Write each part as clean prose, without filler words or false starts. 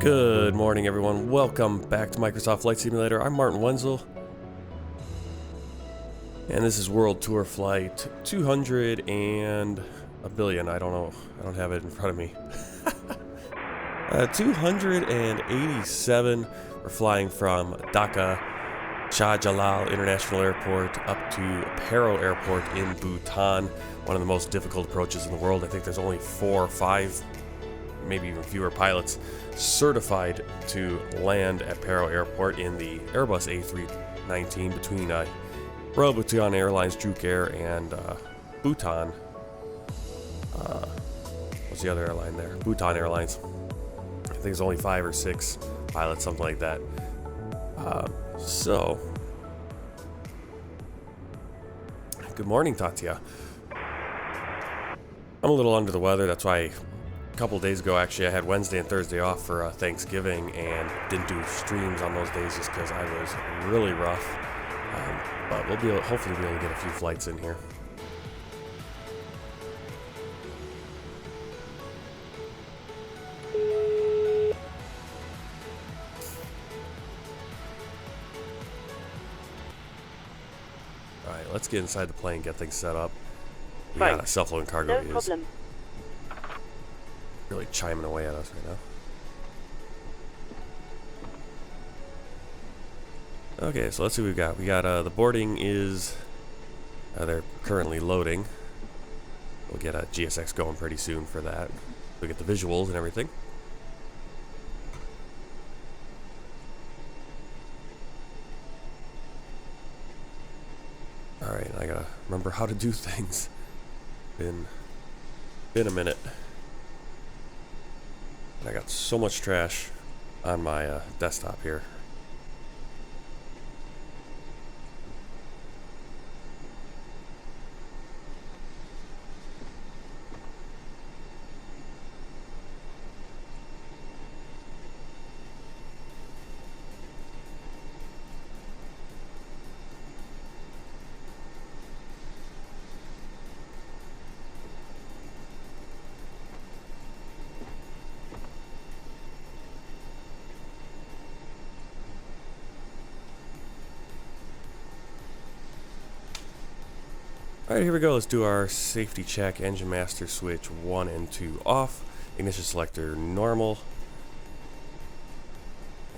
Good morning, everyone. Welcome back to Microsoft Flight Simulator. I'm Martin Wenzel, and this is World Tour Flight 200 and a billion. I don't know. I don't have it in front of me. 287. We're flying from Dhaka, Shahjalal International Airport up to Paro Airport in Bhutan. One of the most difficult approaches in the world. I think there's only 4 or 5, maybe even fewer pilots certified to land at Paro Airport in the Airbus A319 between Bhutan Airlines, Drukair, and Bhutan. What's the other airline there? Bhutan Airlines. I think there's only 5 or 6 pilots, something like that. Good morning, Tatya. I'm a little under the weather. That's why a couple of days ago, actually, I had Wednesday and Thursday off for Thanksgiving and didn't do streams on those days just because I was really rough. But we'll hopefully be able to get a few flights in here. Alright, let's get inside the plane, get things set up. We got a self-loading cargo. No problem. Really chiming away at us right now. Okay, so let's see what we've got. We got the boarding is they're currently loading. We'll get a GSX going pretty soon for that. We'll get the visuals and everything. Alright, I gotta remember how to do things. Been a minute. I got so much trash on my desktop here. Alright, here we go. Let's do our safety check. Engine master switch 1 and 2 off. Ignition selector normal.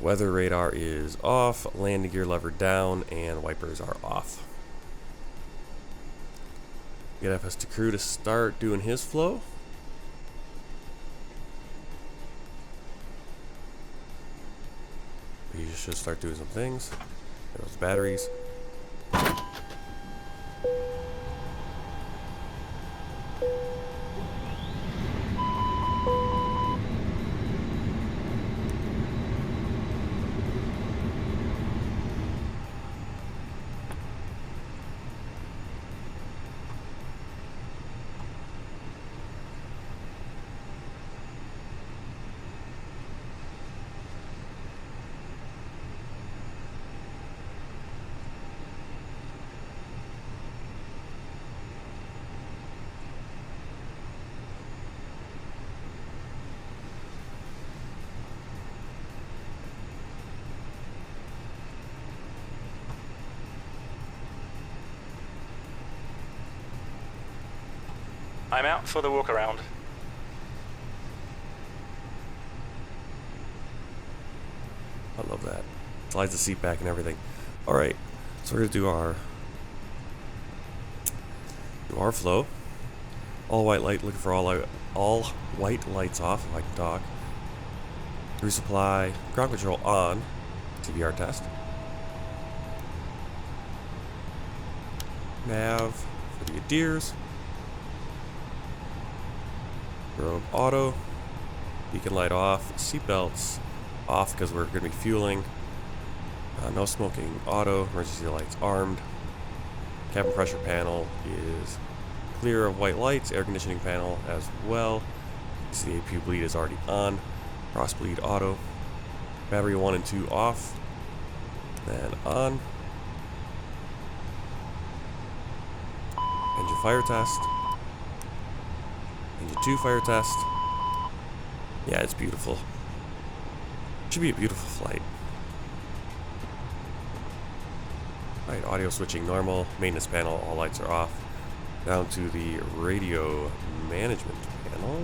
Weather radar is off. Landing gear lever down, and wipers are off. Get FS to crew to start doing his flow. He just should start doing some things. There goes the batteries. I'm out for the walk around. I love that. Slides the seat back and everything. Alright, so we're going to do our flow. All white light, looking for all white lights off if I can talk. Resupply, ground control on. TBR test. Nav for the Adirs. Robe auto, beacon light off, seatbelts off because we're going to be fueling. No smoking auto, emergency lights armed. Cabin pressure panel is clear of white lights, air conditioning panel as well. You see the APU bleed is already on. Cross bleed auto. Battery 1 and 2 off, then on. Engine fire test. Engine 2 fire test. Yeah, it's beautiful. Should be a beautiful flight. Alright, audio switching normal, maintenance panel, all lights are off. Down to the radio management panel.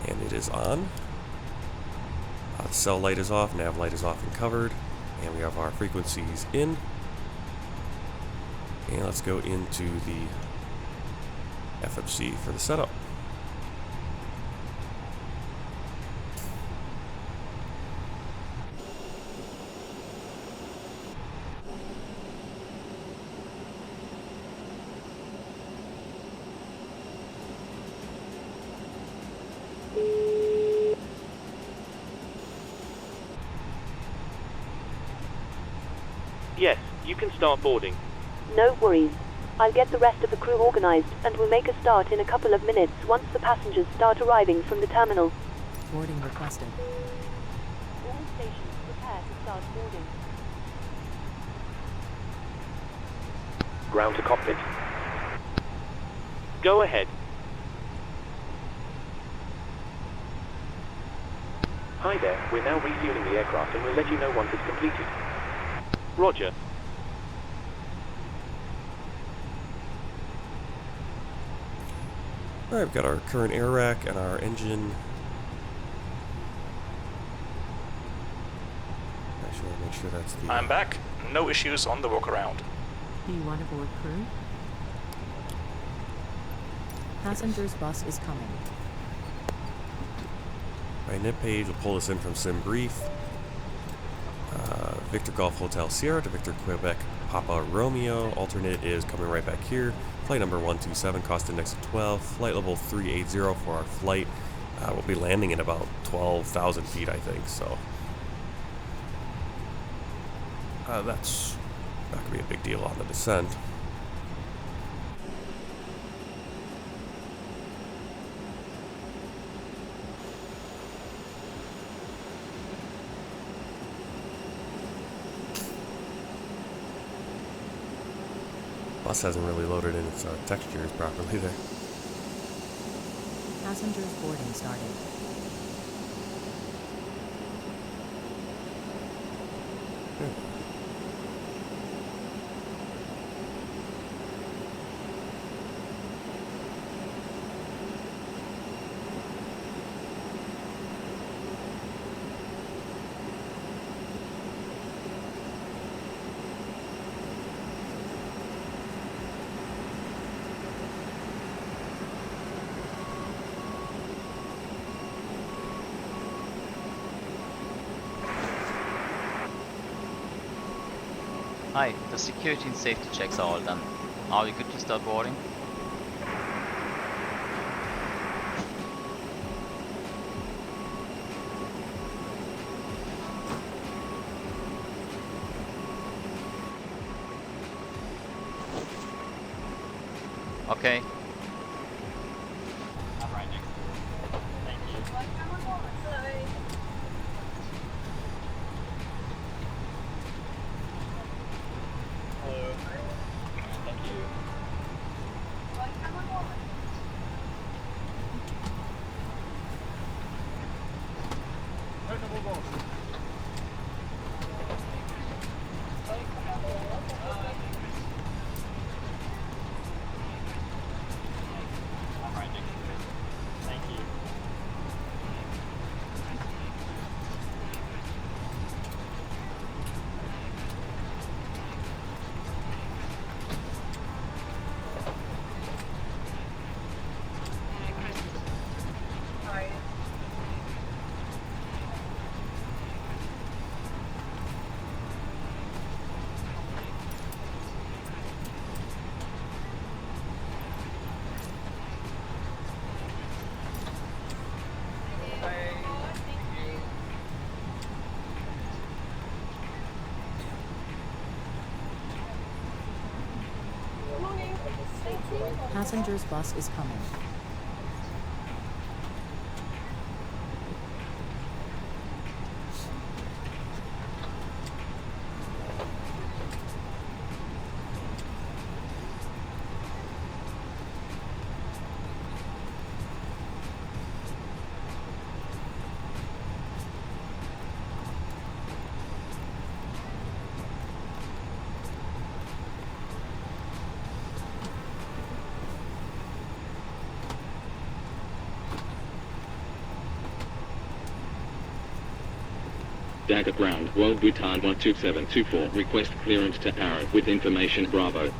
And it is on. The cell light is off, nav light is off and covered. And we have our frequencies in. And let's go into the FFC for the setup. Yes, you can start boarding. No worries. I'll get the rest of the crew organized, and we'll make a start in a couple of minutes once the passengers start arriving from the terminal. Boarding requested. All stations prepare to start boarding. Ground to cockpit. Go ahead. Hi there, we're now refueling the aircraft and we'll let you know once it's completed. Roger. Alright, we've got our current air rack and our engine. Actually, make sure that's the... I'm back. No issues on the walk around. Do you want to board crew? Passengers bus is coming. Right, net page will pull us in from Sim Brief. Victor Golf Hotel Sierra to Victor Quebec Papa Romeo. Alternate is coming right back here. Flight number 127, cost index of 12. Flight level 380 for our flight. We'll be landing at about 12,000 feet, I think, so. That's not going to be a big deal on the descent. Bus hasn't really loaded in its textures properly there. Passengers boarding started. Hi, the security and safety checks are all done. Are we good to start boarding? Okay. Passengers bus is coming. Dhaka ground, World Bhutan 12724, request clearance to Paro with information Bravo.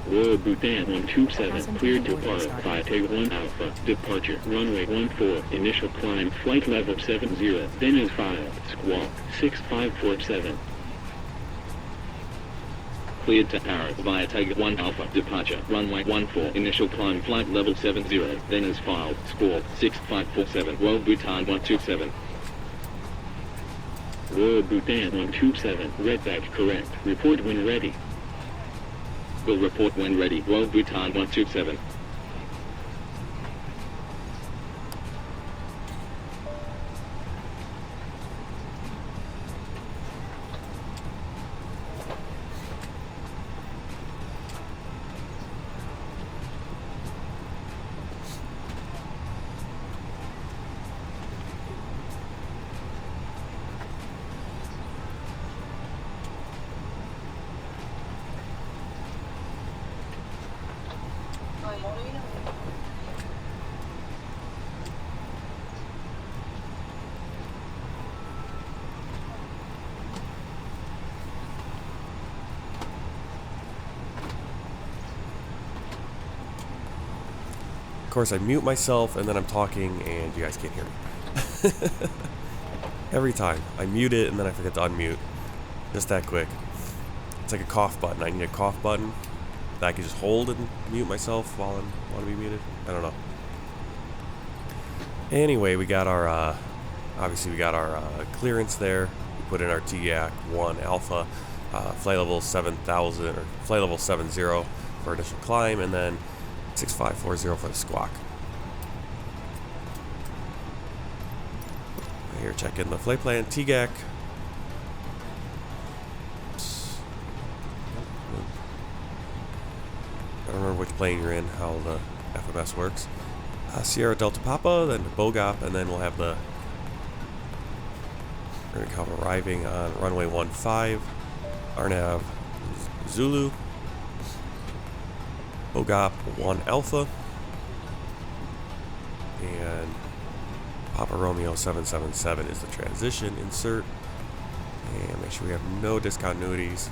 World Bhutan 127, cleared to Paro, via Taiwan Alpha, departure, runway 14, initial climb, flight level 70, then as filed, squawk, 6547. Cleared to Paro, via Taiwan Alpha, departure, runway 14, initial climb, flight level 70, then as filed, squawk, 6547, World Bhutan 127. World Bhutan 127, redback correct, report when ready. Will report when ready. World Bhutan 127. Of course, I mute myself and then I'm talking and you guys can't hear me. Every time. I mute it and then I forget to unmute. Just that quick. It's like a cough button. I need a cough button that I can just hold and mute myself while I want to be muted. I don't know. Anyway, we got our, obviously we got our clearance there. We put in our TGAC 1 Alpha, flight level 7000, or flight level 70 for initial climb, and then 6540 for the squawk. Here, check in the flight plan. TGAC. I don't remember which plane you're in, how the FMS works. Sierra Delta Papa, then to Bogop, and then we'll have the... We're going to come arriving on runway 15, RNAV Zulu, Bogop 1 Alpha, and Papa Romeo 777 is the transition insert. And make sure we have no discontinuities.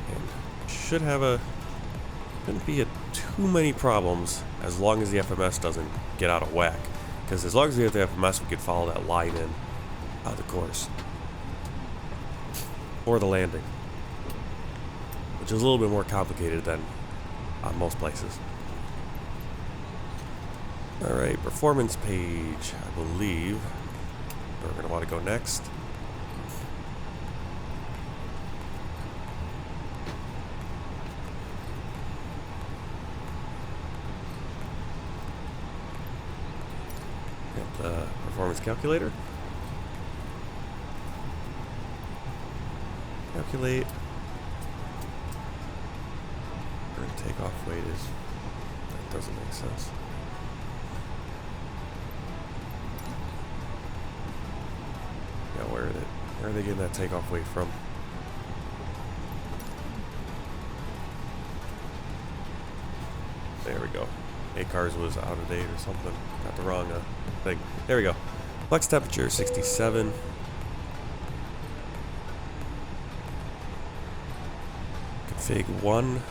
And should have a... Shouldn't be too many problems as long as the FMS doesn't get out of whack. Because as long as we have the FMS, we could follow that line in the course. Or the landing. Which is a little bit more complicated than on most places. Alright, performance page, I believe. We're going to want to go next. Got the performance calculator. Calculate. Current takeoff weight is... That doesn't make sense. Yeah, where are they getting that takeoff weight from? There we go. ACARS was out of date or something. Got the wrong thing. There we go. Flex temperature 67. Config 1.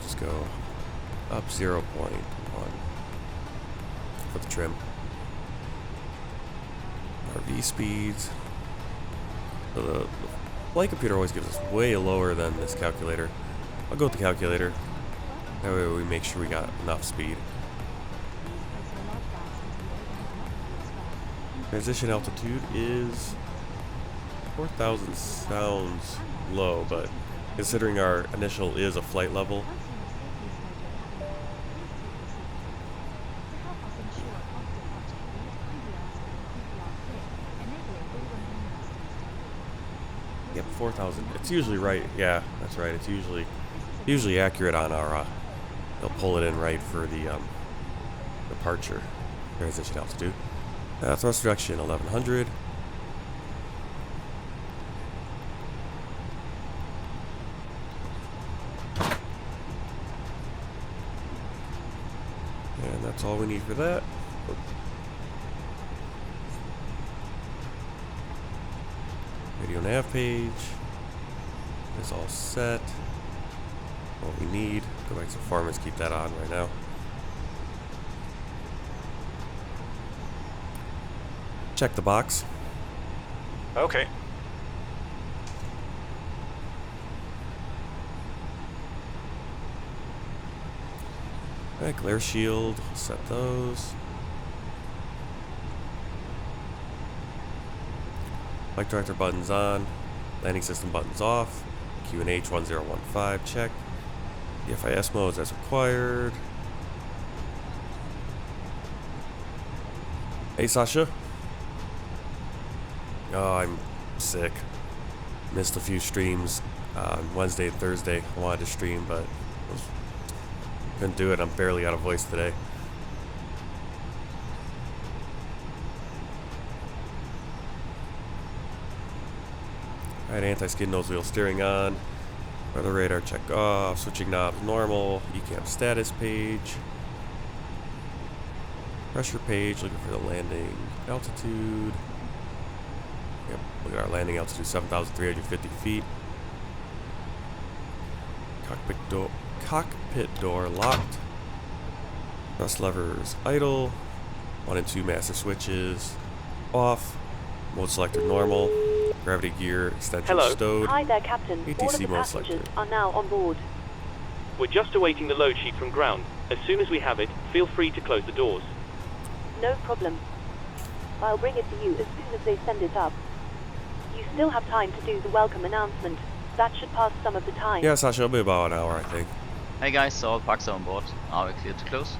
Just go up 0.1 for the trim. RV speeds. So the flight computer always gives us way lower than this calculator. I'll go with the calculator. That way we make sure we got enough speed. Transition altitude is 4,000. Sounds low, but considering our initial is a flight level, yep, 4,000. It's usually right. Yeah, that's right. It's usually accurate on our. They'll pull it in right for the departure transition altitude. Thrust reduction 1100. And that's all we need for that. Radio nav page is all set. What we need, go back to performance, keep that on right now. Check the box. Okay. Alright, glare shield, set those. Flight director buttons on, landing system buttons off, QNH 1015 check. The FIS modes as required. Hey Sasha. Oh, I'm sick. Missed a few streams on Wednesday and Thursday. I wanted to stream, but couldn't do it. I'm barely out of voice today. Alright, anti-skid nose wheel steering on. Weather radar check off. Switching knobs normal. ECAM status page. Pressure page, looking for the landing altitude. Yep, look at our landing altitude, 7,350 feet. Cockpit door locked. Thrust levers idle. 1 and 2 master switches off. Mode selector normal. Gravity gear extension stowed. Hi there, Captain. All of ATC the mode passengers selected. are now on board. We're just awaiting the load sheet from ground. As soon as we have it, feel free to close the doors. No problem. I'll bring it to you as soon as they send it up. You still have time to do the welcome announcement. That should pass some of the time. Yeah, Sasha, it'll be about an hour, I think. Hey guys, all parks are on board. Are we clear to close?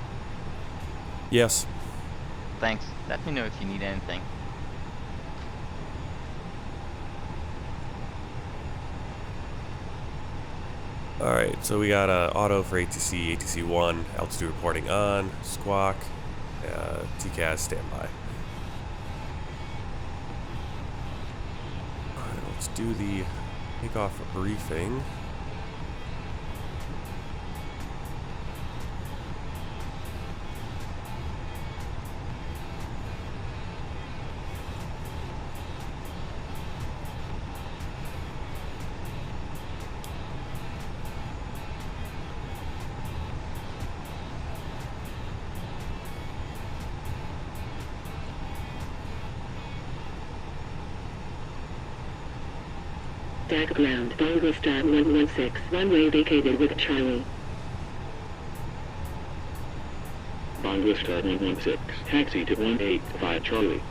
Yes. Thanks. Let me know if you need anything. Alright, so we got auto for ATC, ATC1, altitude reporting on, squawk, TCAS standby. Alright, let's do the takeoff briefing. Dhaka ground, Tango Star 116, runway vacated with Charlie. Tango Star 116, taxi to 18 via Charlie.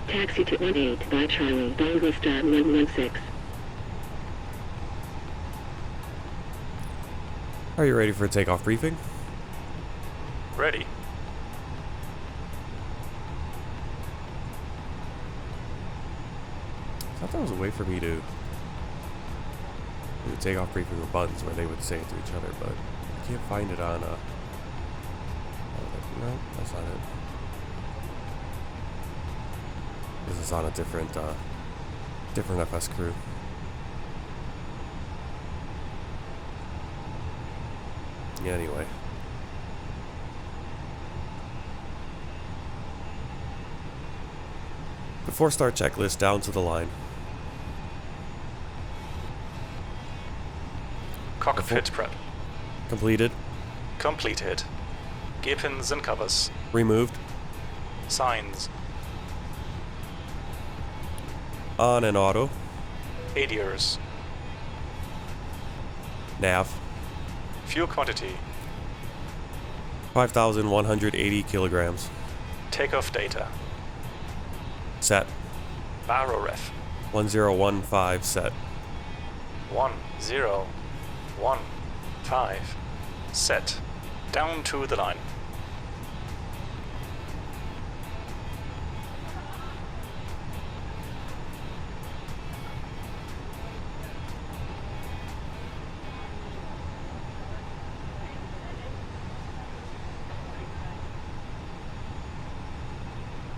Taxi to 18 via Charlie, Tango Star 116. Are you ready for a takeoff briefing? Ready. I thought there was a way for me to do a takeoff briefing with buttons where they would say it to each other, but I can't find it on no, that's not it. This is on a different FS crew. Yeah, anyway. Before start checklist, down to the line. Cockpit prep. Completed. Completed. Gear pins and covers. Removed. Signs. On and auto. ADIRs. Nav. Fuel quantity. 5,180 kilograms. Takeoff data. Set. Paro ref. 1015 set. 1015. Set. Down to the line.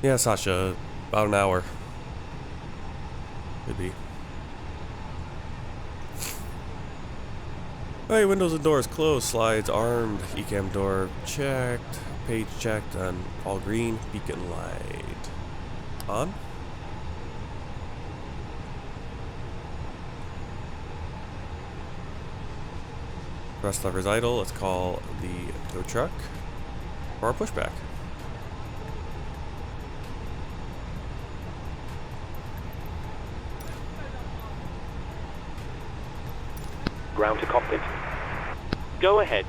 Yeah, Sasha, about an hour. Could be. Alright, windows and doors closed, slides armed, ecam door checked, page checked, and all green, beacon light on. Thrust levers idle. Let's call the tow truck for our pushback. Ground to cockpit. Go ahead.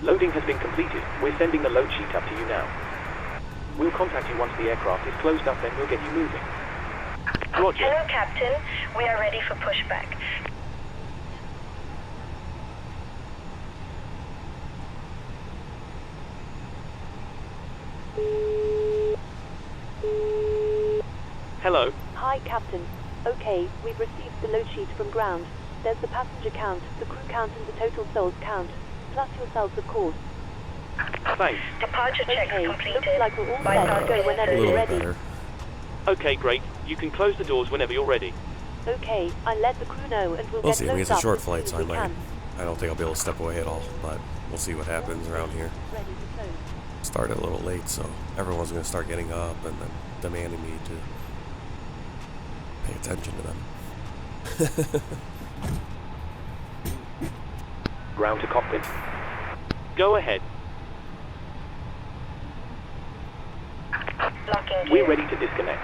Loading has been completed. We're sending the load sheet up to you now. We'll contact you once the aircraft is closed up, then we'll get you moving. Roger. Hello, Captain. We are ready for pushback. Hello. Hi, Captain. Okay, we've received the load sheet from ground. There's the passenger count, the crew count, and the total souls count. Plus yourselves, of course. Thanks. Departure check Okay, completed. looks like we're all Bypass set to go whenever A you're little ready. better. Okay, great. You can close the doors whenever you're ready. Okay, I'll let the crew know and we'll We'll get see. I mean, loads it's a up short as flight, soon so as I we might. can. I don't think I'll be able to step away at all, but we'll see what happens around here. Ready to close. Started a little late, so everyone's going to start getting up and then demanding me to pay attention to them. Ground to cockpit. Go ahead. Locking gear. We're ready to disconnect.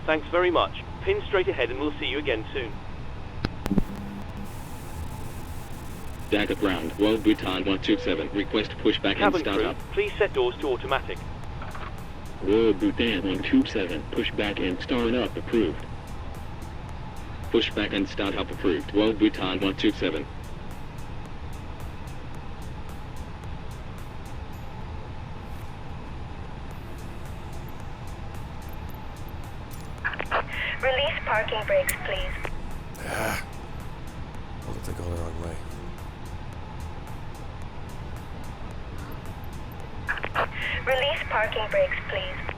Thanks very much. Pin straight ahead and we'll see you again soon. Dhaka ground. Well, Bhutan 127. Request pushback and Cabin start crew, up. please set doors to automatic. Whoa, Bhutan 127. Pushback and start up approved. Pushback and start up approved. Well, Bhutan 127. Release parking brakes, please. What if they go the wrong way? Release parking brakes, please.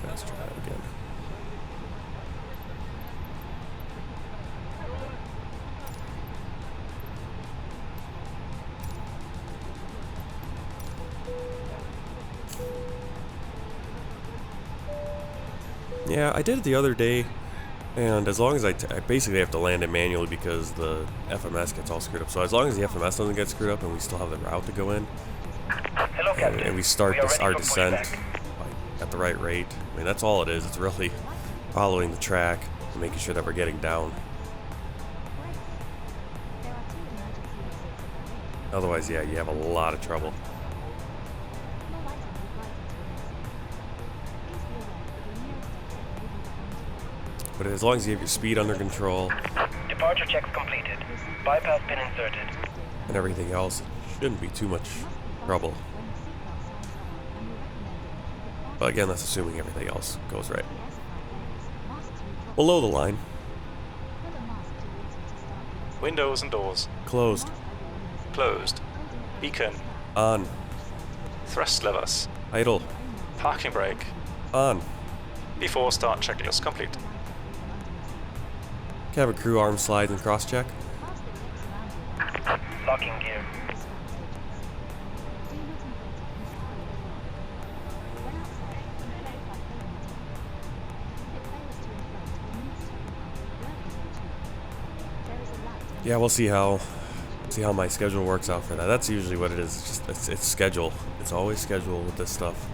Let's try that again. Yeah, I did it the other day, and as long as I basically have to land it manually because the FMS gets all screwed up. So as long as the FMS doesn't get screwed up and we still have the route to go in, Hello, and we start our descent at the right rate, I mean, that's all it is. It's really following the track and making sure that we're getting down. Otherwise, yeah, you have a lot of trouble. But as long as you have your speed under control Departure checks completed. Bypass pin inserted. and everything else, it shouldn't be too much trouble. But again, that's assuming everything else goes right. Below the line, Windows and doors closed, closed. Beacon on, thrust levers. idle, Parking brake. on. Before start checklist complete. Cabin crew arm slides and cross check. Locking gear. Yeah, we'll see how my schedule works out for that. That's usually what it is. It's just it's schedule. It's always schedule with this stuff.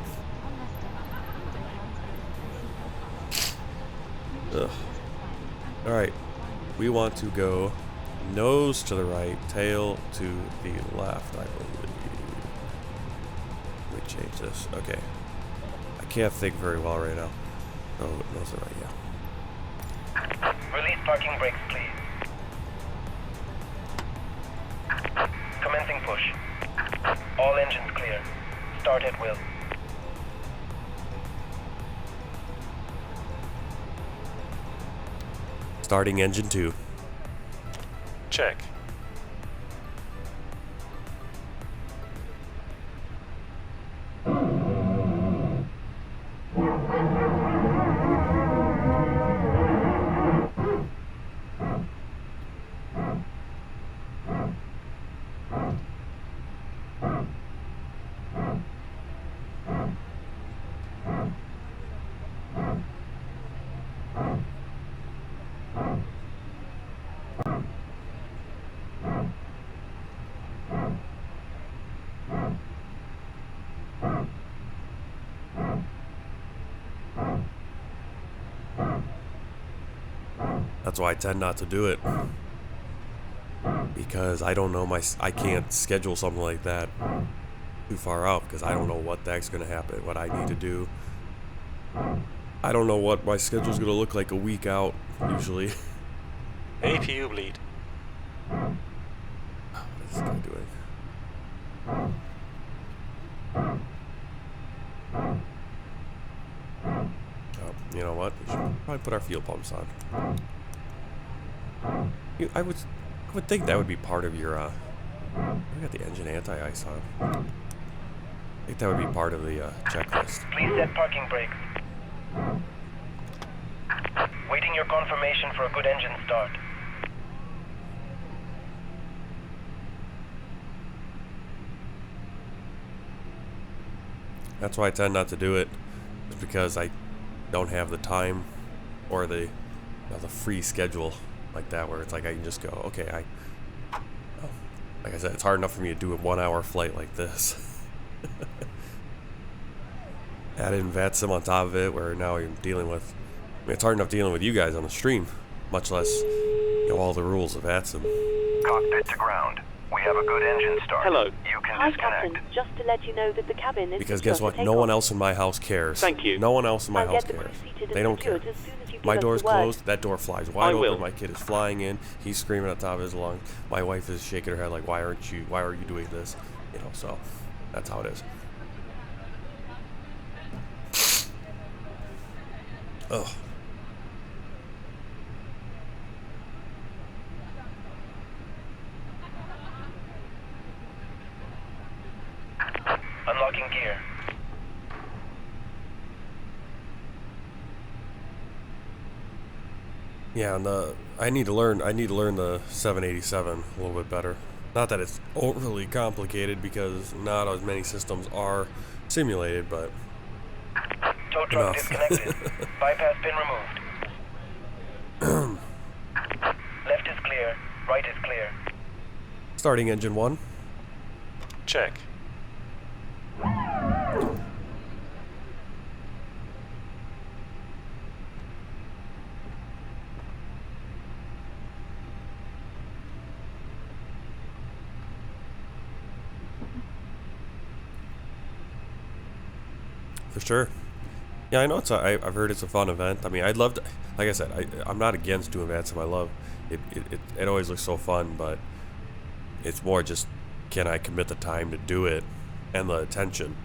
Ugh. All right, we want to go nose to the right, tail to the left, I believe. Let me change this. Okay, I can't think very well right now. Oh, nose to the right, yeah. Release parking brakes, please. Commencing push. All engines clear. Start at will. Starting engine 2. Check. That's why I tend not to do it. Because I don't know I can't schedule something like that too far out because I don't know what the heck's going to happen, what I need to do. I don't know what my schedule's going to look like a week out, usually. APU bleed. What is this guy doing? Oh, you know what? We should probably put our fuel pumps on. I would think that would be part of your, we got the engine anti-ice on. I think that would be part of the checklist. Please set parking brakes. Waiting your confirmation for a good engine start. That's why I tend not to do it, just because I don't have the time or the free schedule like that where it's like I can just go, okay, like I said, it's hard enough for me to do a 1 hour flight like this. Add in VATSIM on top of it, where now you're dealing with, I mean, it's hard enough dealing with you guys on the stream, much less, you know, all the rules of VATSIM. Cockpit to ground. We have a good engine start. Hello. You can Hi, disconnect. Captain. Just to let you know that the cabin is Because secure guess what? for No one takeoff. else in my house cares. Thank you. No one else in my I'll house get the cares. crew seated They and don't care. secured as soon as you My give us door's the word. closed, that door flies wide I will. open, my kid is flying in, he's screaming on top of his lungs, my wife is shaking her head like, why are you doing this? You know, so that's how it is. Ugh. Unlocking gear. Yeah, and I need to learn the 787 a little bit better. Not that it's overly complicated because not as many systems are simulated, but Tow truck enough. disconnected. Bypass pin removed. Left is clear. Right is clear. Starting engine 1. Check. For sure. Yeah, I know I've heard it's a fun event. I mean, I'd love to, like I said, I'm not against doing events. I love it. It always looks so fun, but it's more just, can I commit the time to do it and the attention?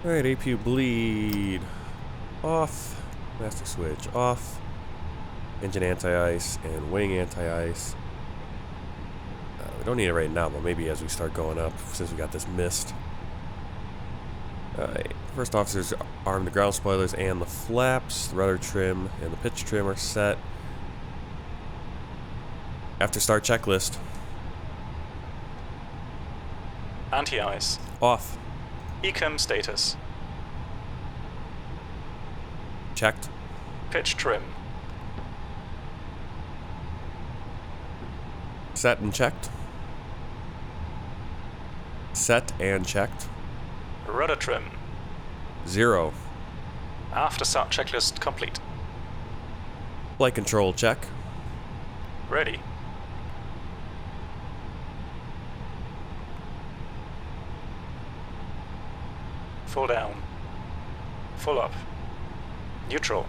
Alright, APU bleed off, master switch off, engine anti-ice and wing anti-ice. We don't need it right now, but maybe as we start going up, since we got this mist. Alright, first officers arm the ground spoilers and the flaps. The rudder trim and the pitch trim are set. After start checklist. Anti-ice. Off. Ecom status. Checked. Pitch trim. Set and checked. Set and checked. Rudder trim. 0. After start checklist complete. Flight control check. Ready. Full down. Full up. Neutral.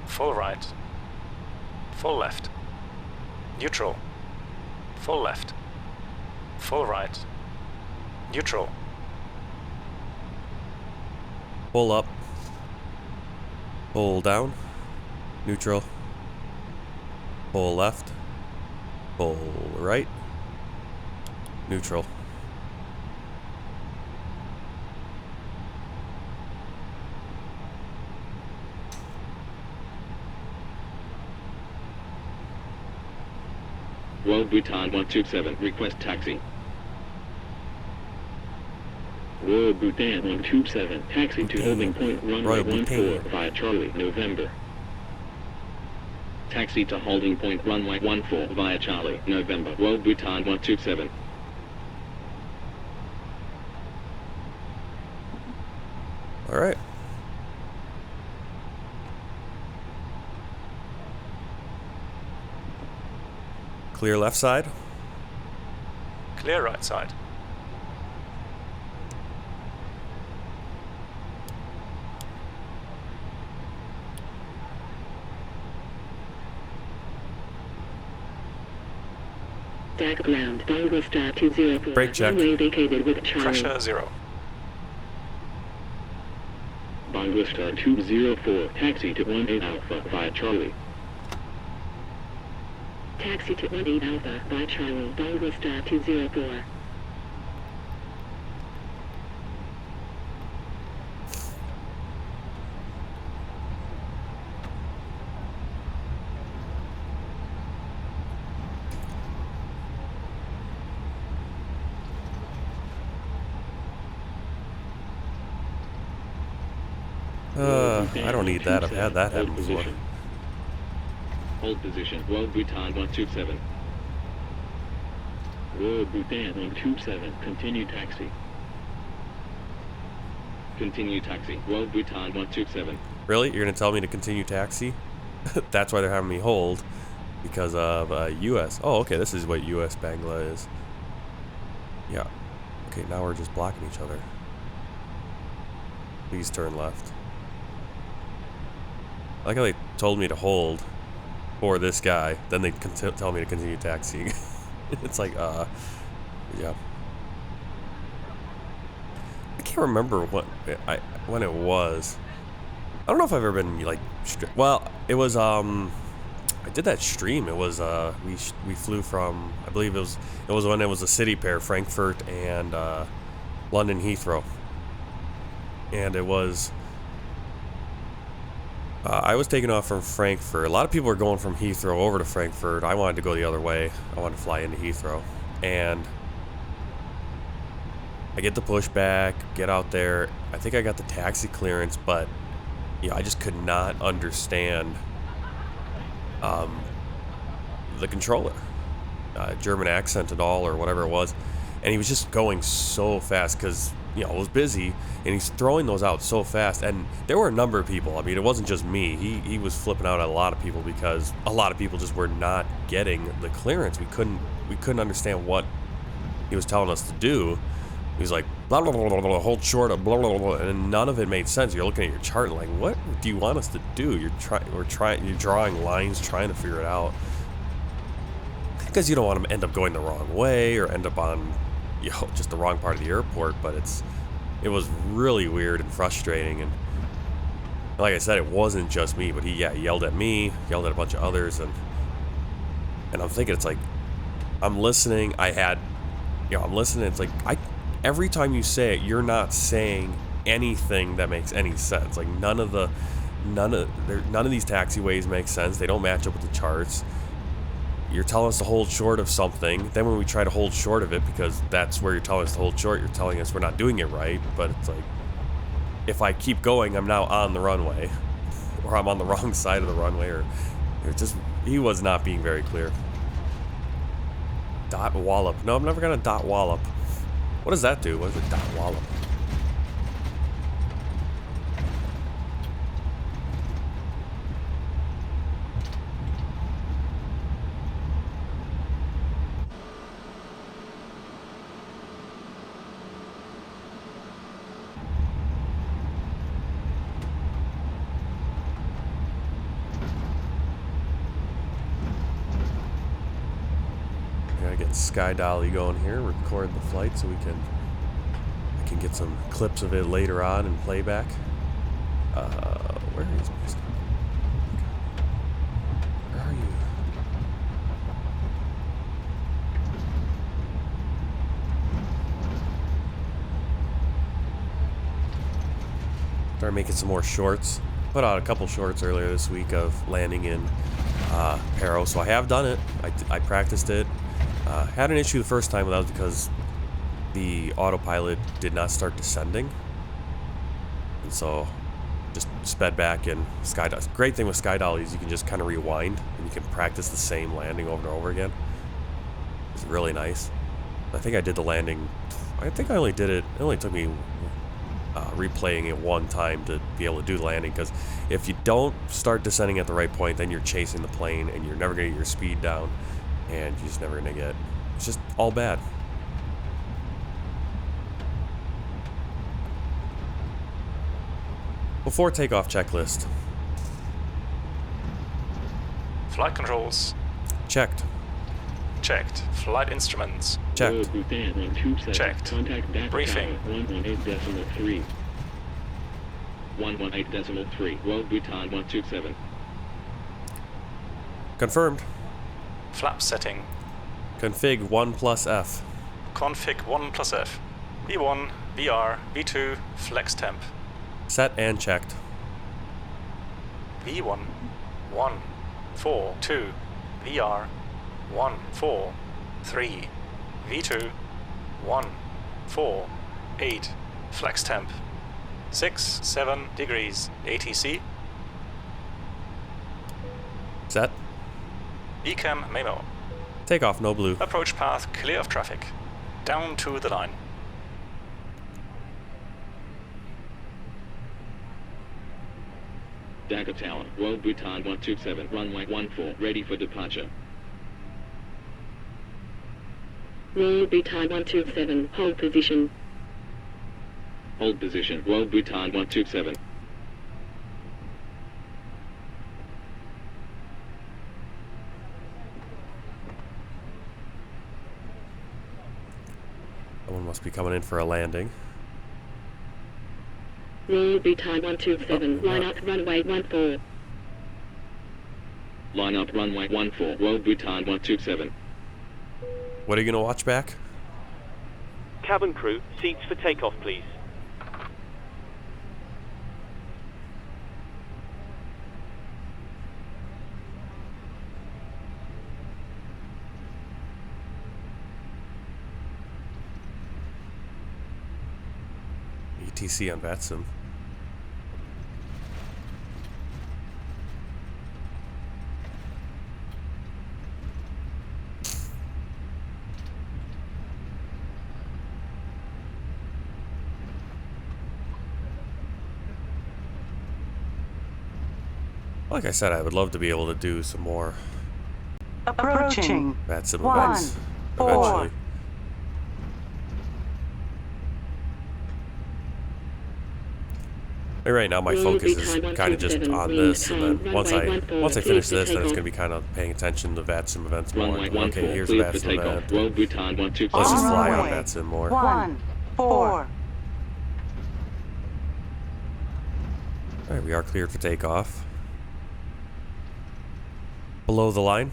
Full right. Full left. Neutral. Full left. Full right. Neutral. Full up. Full down. Neutral. Pull left. Pull right. Neutral. World Bhutan 127, request taxi. World Bhutan 127, taxi to holding point runway 14 via Charlie, November. Taxi to holding point runway 14 via Charlie, November. World Bhutan 127. All right. Clear left side. Clear right side. Dhaka ground, Bangla star 204. Brake check. Runway vacated with Charlie. Pressure 0. Bangla star 204, taxi to 18 Alpha via Charlie. Taxi to 18 Alpha via Charlie, Bangla star 204. I don't need that. I've had that happen before. Hold position. World Bhutan 127. World Bhutan 127. Continue taxi. Continue taxi. World Bhutan 127. Really? You're gonna tell me to continue taxi? That's why they're having me hold, because of U.S. Oh, okay. This is what U.S. Bangla is. Yeah. Okay. Now we're just blocking each other. Please turn left. I like how they told me to hold for this guy, then they tell me to continue taxiing. It's like, yeah. I can't remember when it was. I don't know if I've ever been like, well, it was I did that stream. It was we flew from, I believe it was when it was a city pair, Frankfurt and London Heathrow, and it was. I was taking off from Frankfurt. A lot of people were going from Heathrow over to Frankfurt. I wanted to go the other way. I wanted to fly into Heathrow. And I get the pushback, get out there. I think I got the taxi clearance, but you know, I just could not understand the controller. German accent at all or whatever it was. And he was just going so fast because, you know, it was busy, and he's throwing those out so fast. And there were a number of people. I mean, it wasn't just me. He was flipping out at a lot of people because a lot of people just were not getting the clearance. We couldn't understand what he was telling us to do. He was like, blah, blah, blah, blah, blah, hold short of blah, blah, blah, and none of it made sense. You're looking at your chart and like, what do you want us to do? You're drawing lines, trying to figure it out. Because you don't want them to end up going the wrong way or end up on, you know, just the wrong part of the airport. But it was really weird and frustrating. And like I said, it wasn't just me, but he yelled at me, yelled at a bunch of others, and I'm thinking, it's like, I'm listening. I'm listening. It's like, every time you say it, you're not saying anything that makes any sense. Like none of these taxiways make sense. They don't match up with the charts. You're telling us to hold short of something. Then when we try to hold short of it, because that's where you're telling us to hold short, you're telling us we're not doing it right. But it's like, if I keep going, I'm now on the runway, or I'm on the wrong side of the runway, or he was not being very clear. Dot wallop. No, I'm never gonna dot wallop. What does that do? What is a dot wallop? Sky Dolly going here, record the flight so I can get some clips of it later on in playback. Where is my stuff? Where are you? Start making some more shorts. Put out a couple shorts earlier this week of landing in Paro, so I have done it. I practiced it. Had an issue the first time, but that was because the autopilot did not start descending. And so just sped back and skydolly. Great thing with skydolly is you can just kind of rewind and you can practice the same landing over and over again. It's really nice. I think I did the landing. I think I only did it. It only took me replaying it one time to be able to do the landing, because if you don't start descending at the right point, then you're chasing the plane and you're never going to get your speed down, and you're just never going to get. It's just all bad. Before takeoff checklist. Flight controls. Checked. Checked. Flight instruments. Checked. Bhutan 127. Checked. Contact Dhaka Briefing. Tower 118.3. 118.3. World Bhutan 127. Confirmed. Flap setting. Config 1+F. Config 1+F. V1, VR, V2, flex temp. Set and checked. V1, 1, 4, 2, VR, 1, 4, 3, V2, 1, 4, 8, flex temp, 6, 7 degrees, ATC, Set. Ecam memo, Takeoff no blue. approach path clear of traffic, down to the line. Dhaka Tower, World Bhutan 127, runway 14, ready for departure. World Bhutan 127, hold position. Hold position, World Bhutan 127. Someone must be coming in for a landing. World Bhutan 127, line up runway 14. Line up runway 14, World Bhutan 127. What are you going to watch back? Cabin crew, seats for takeoff, please. ETC on VATSIM. Like I said, I would love to be able to do some more Approaching. VATSIM 1, events 4. eventually. Right now, my focus is kind of just on this, and then once I finish this, then it's going to be kind of paying attention to VATSIM events more. Okay, here's a VATSIM event. World Bhutan 127. Let's just fly on runway. VATSIM more. 1, 4. Alright, we are cleared for takeoff. Below the line.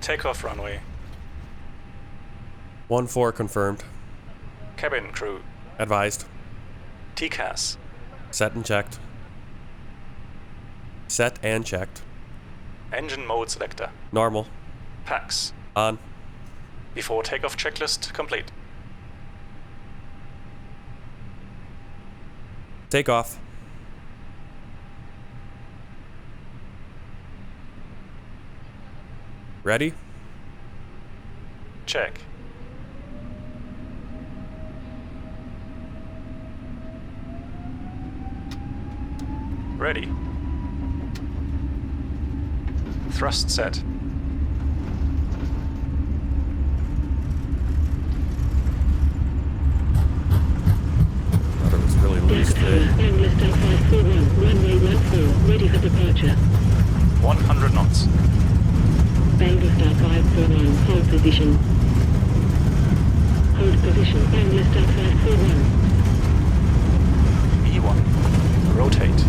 Takeoff runway. 1-4 confirmed. Cabin crew. Advised. TCAS. Set and checked. Set and checked. Engine mode selector. Normal. PAX. On. Before takeoff checklist complete. Takeoff. Ready? Check. Ready. Thrust set. Thought it was really loose today. Anglers Star 541, runway 14, ready for departure. 100 knots. Anglers Star 541, hold position. Hold position, Anglers Star 541. E1. Rotate.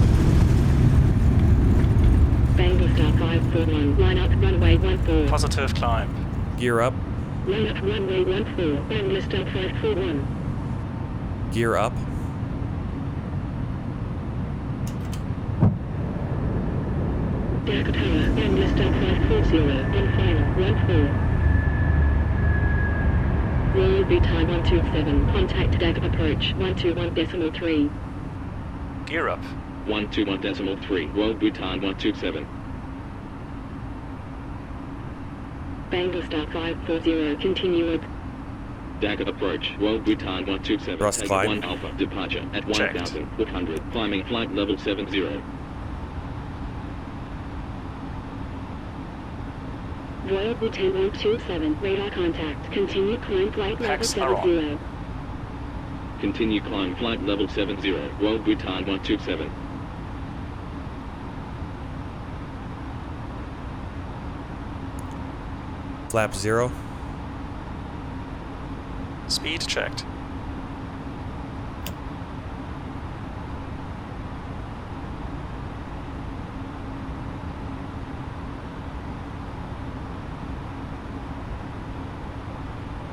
Anglers Star 541, line up runway 14. Positive climb. Gear up. Line up runway 14, Anglers Star 541. Gear up. Dhaka Tower, Angler Star 540, on final, 14. Royal Bhutan 127, contact Dhaka approach, 121.3. Gear up. 121.3, Royal Bhutan 127. Angler Star 540, continue up. Dhaka approach, Royal Bhutan 127, Thrust take climb. 1 Alpha, departure at Checked. 1,400, climbing flight level 70. Royal Bhutan 127, radar contact, continue climb flight level Packs are on. 70. Continue climb flight level 70, Royal Bhutan 127. Flap 0. Speed checked.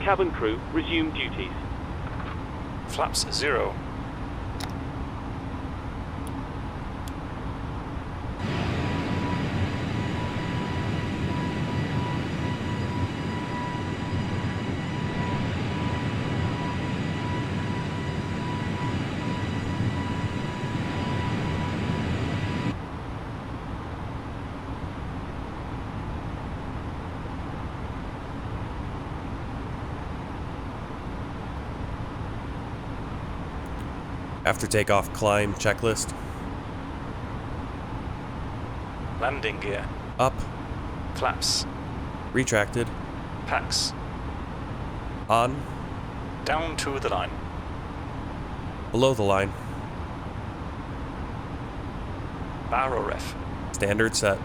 Cabin crew, resume duties. Flaps 0. After takeoff, climb checklist. Landing gear. Up. Flaps. Retracted. Packs. On. Down to the line. Below the line. Paro ref. Standard set.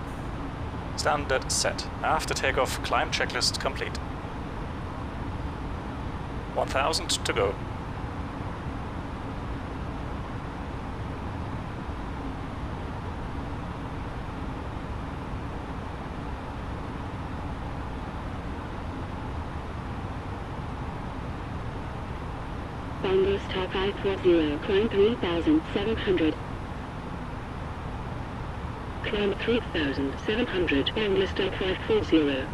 Standard set. After takeoff, climb checklist complete. 1000 to go. Angler Star 540, climb 3,700. Climb 3,700, Angler Star 540.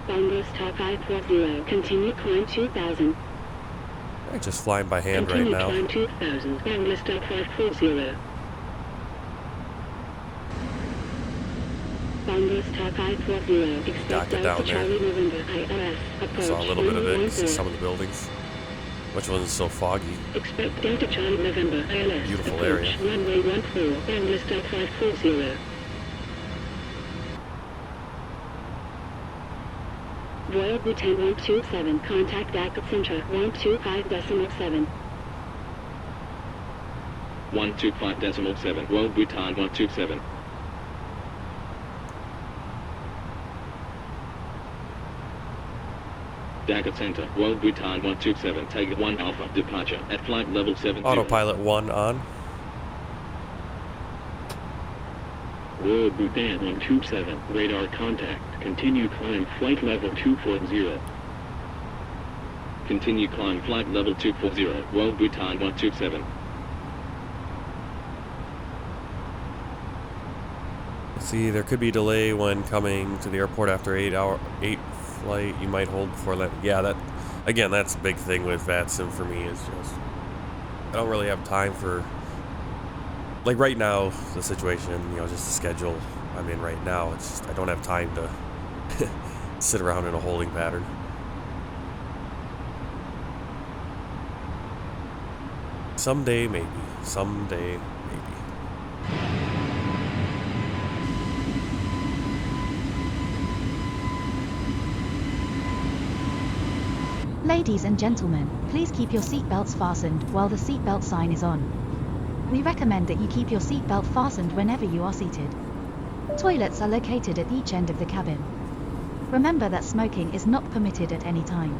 Angler Star 540, continue climb 2,000. I'm just flying by hand right Continue now. climb 2,000, Angler Star 540. Angler Star 540, expect Dhaka down there. Charlie November ILS, approach Saw a little bit of it. You see 114. some of the buildings. Which one's so foggy? Expect Delta Charlie November ILS, Beautiful approach area. runway 14, Angler Star 540. Royal Bhutan 127, contact Dhaka Center 125.7. 125.7, Royal Bhutan 127. Dhaka Center, Royal Bhutan 127, take 1 Alpha, departure at flight level 70. Autopilot 1 on. Royal Bhutan 127, radar contact, continue climb flight level 240. Continue climb flight level 240, Royal Bhutan 127. See, there could be delay when coming to the airport after 8 flight. You might hold before that. Yeah, that's a big thing with VATSIM for me, is just I don't really have time for, like right now, the situation, just the schedule I'm in right now. It's just I don't have time to sit around in a holding pattern. Someday, maybe. Someday, maybe. Ladies and gentlemen, please keep your seatbelts fastened while the seatbelt sign is on. We recommend that you keep your seatbelt fastened whenever you are seated. Toilets are located at each end of the cabin. Remember that smoking is not permitted at any time.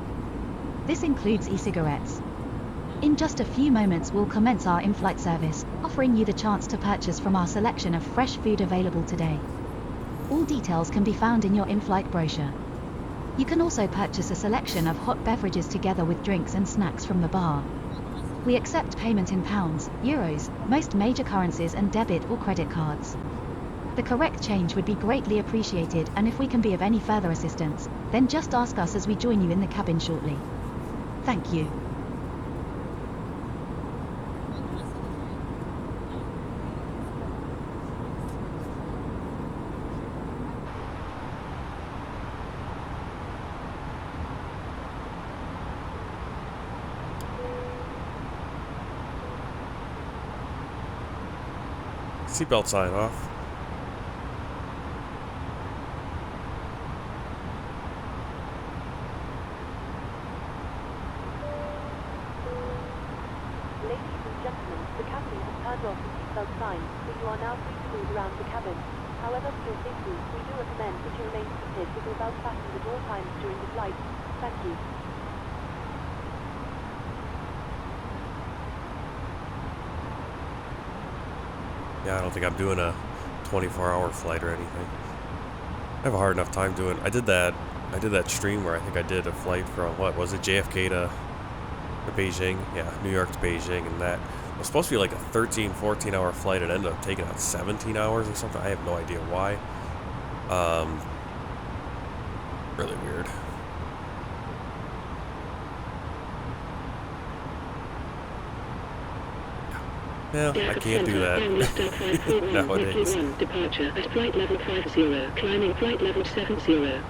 This includes e-cigarettes. In just a few moments we'll commence our in-flight service, offering you the chance to purchase from our selection of fresh food available today. All details can be found in your in-flight brochure. You can also purchase a selection of hot beverages together with drinks and snacks from the bar. We accept payment in pounds, euros, most major currencies and debit or credit cards. The correct change would be greatly appreciated, and if we can be of any further assistance, then just ask us as we join you in the cabin shortly. Thank you. Seatbelt sign off. Ladies and gentlemen, the captain has turned off the seatbelt sign, so you are now free to move around the cabin. However, for your safety, we do recommend that you remain seated with your belt fastened at all times during the flight. Thank you. Yeah, I don't think I'm doing a 24-hour flight or anything. I have a hard enough time doing. I did that stream where I think I did a flight from, what was it, JFK to Beijing? Yeah, New York to Beijing, and that was supposed to be like a 13-14 hour flight. It ended up taking out 17 hours or something. I have no idea why. Really weird. Yeah, I can't do that nowadays. Departure at flight level 50, climbing flight level 70.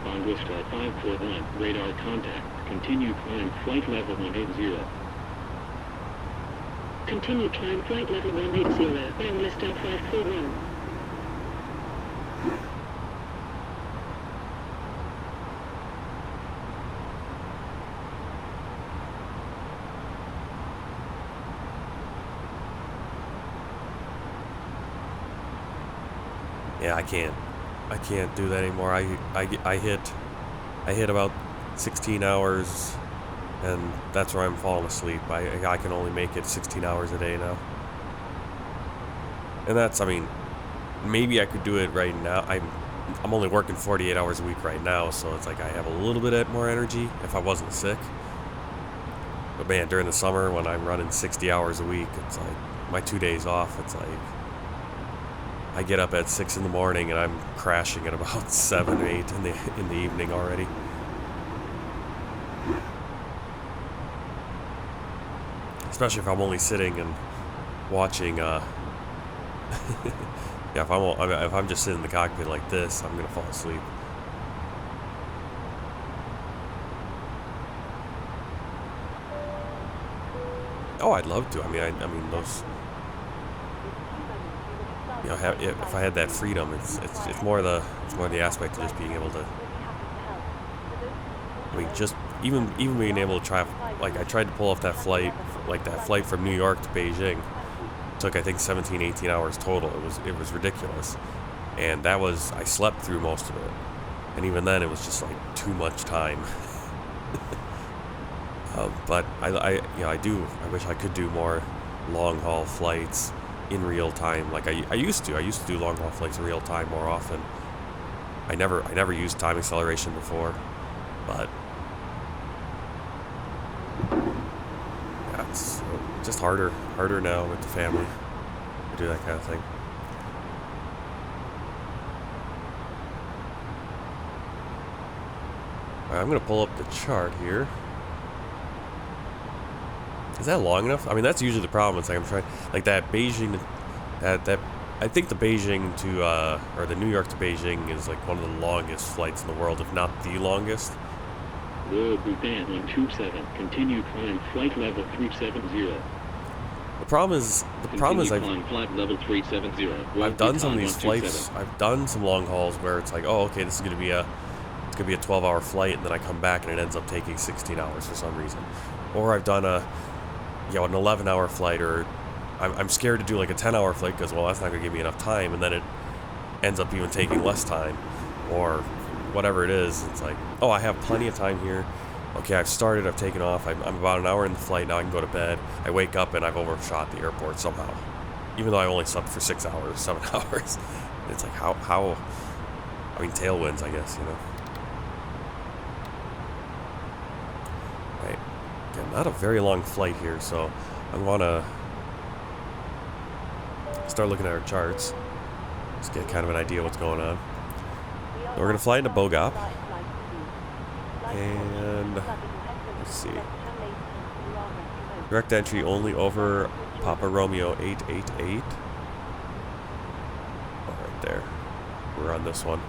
On Vista 541, radar contact. Continue climb flight level 180. Continue climb flight level 180, on Vista 541. Yeah, I can't do that anymore. I hit about 16 hours, and that's where I'm falling asleep. I can only make it 16 hours a day now, and that's, I mean, maybe I could do it right now. I'm only working 48 hours a week right now, so it's like I have a little bit more energy if I wasn't sick. But man, during the summer when I'm running 60 hours a week, it's like my 2 days off. It's like I get up at 6 in the morning and I'm crashing at about 7 or 8 in the evening already. Especially if I'm only sitting and watching. Yeah, if I'm just sitting in the cockpit like this, I'm gonna fall asleep. Oh, I'd love to. I mean those. You know, if I had that freedom, it's more the aspect of just being able to. I mean, just even being able to try, like I tried to pull off that flight, like that flight from New York to Beijing. It took, I think, 17, 18 hours total. It was ridiculous, and that was, I slept through most of it, and even then it was just like too much time. But I wish I could do more long haul flights in real time, like I used to. I used to do long haul flights in real time more often. I never used time acceleration before, but yeah, it's just harder now with the family to do that kind of thing. All right, I'm gonna pull up the chart here. Is that long enough? I mean, that's usually the problem. It's like I'm trying, like that Beijing, that I think the Beijing to or the New York to Beijing is like one of the longest flights in the world, if not the longest. Royal Bhutan 127. Continue climb flight level 370. The problem is flight level 370. I've done some of these flights. I've done some long hauls where it's like, oh, okay, this is gonna be a 12-hour flight, and then I come back and it ends up taking 16 hours for some reason. Or I've done an 11-hour flight, or I'm scared to do like a 10-hour flight because, well, that's not going to give me enough time, and then it ends up even taking less time, or whatever it is. It's like, oh, I have plenty of time here. Okay, I've started, I've taken off, I'm about an hour in the flight, now I can go to bed. I wake up and I've overshot the airport somehow, even though I only slept for 6 hours, 7 hours. It's like, how I mean, tailwinds, I guess, you know. Right. Again, not a very long flight here, so I want to start looking at our charts. Just get kind of an idea what's going on. So we're going to fly into Bogop. And let's see. Direct entry only over Papa Romeo 888. Oh, right there. We're on this one.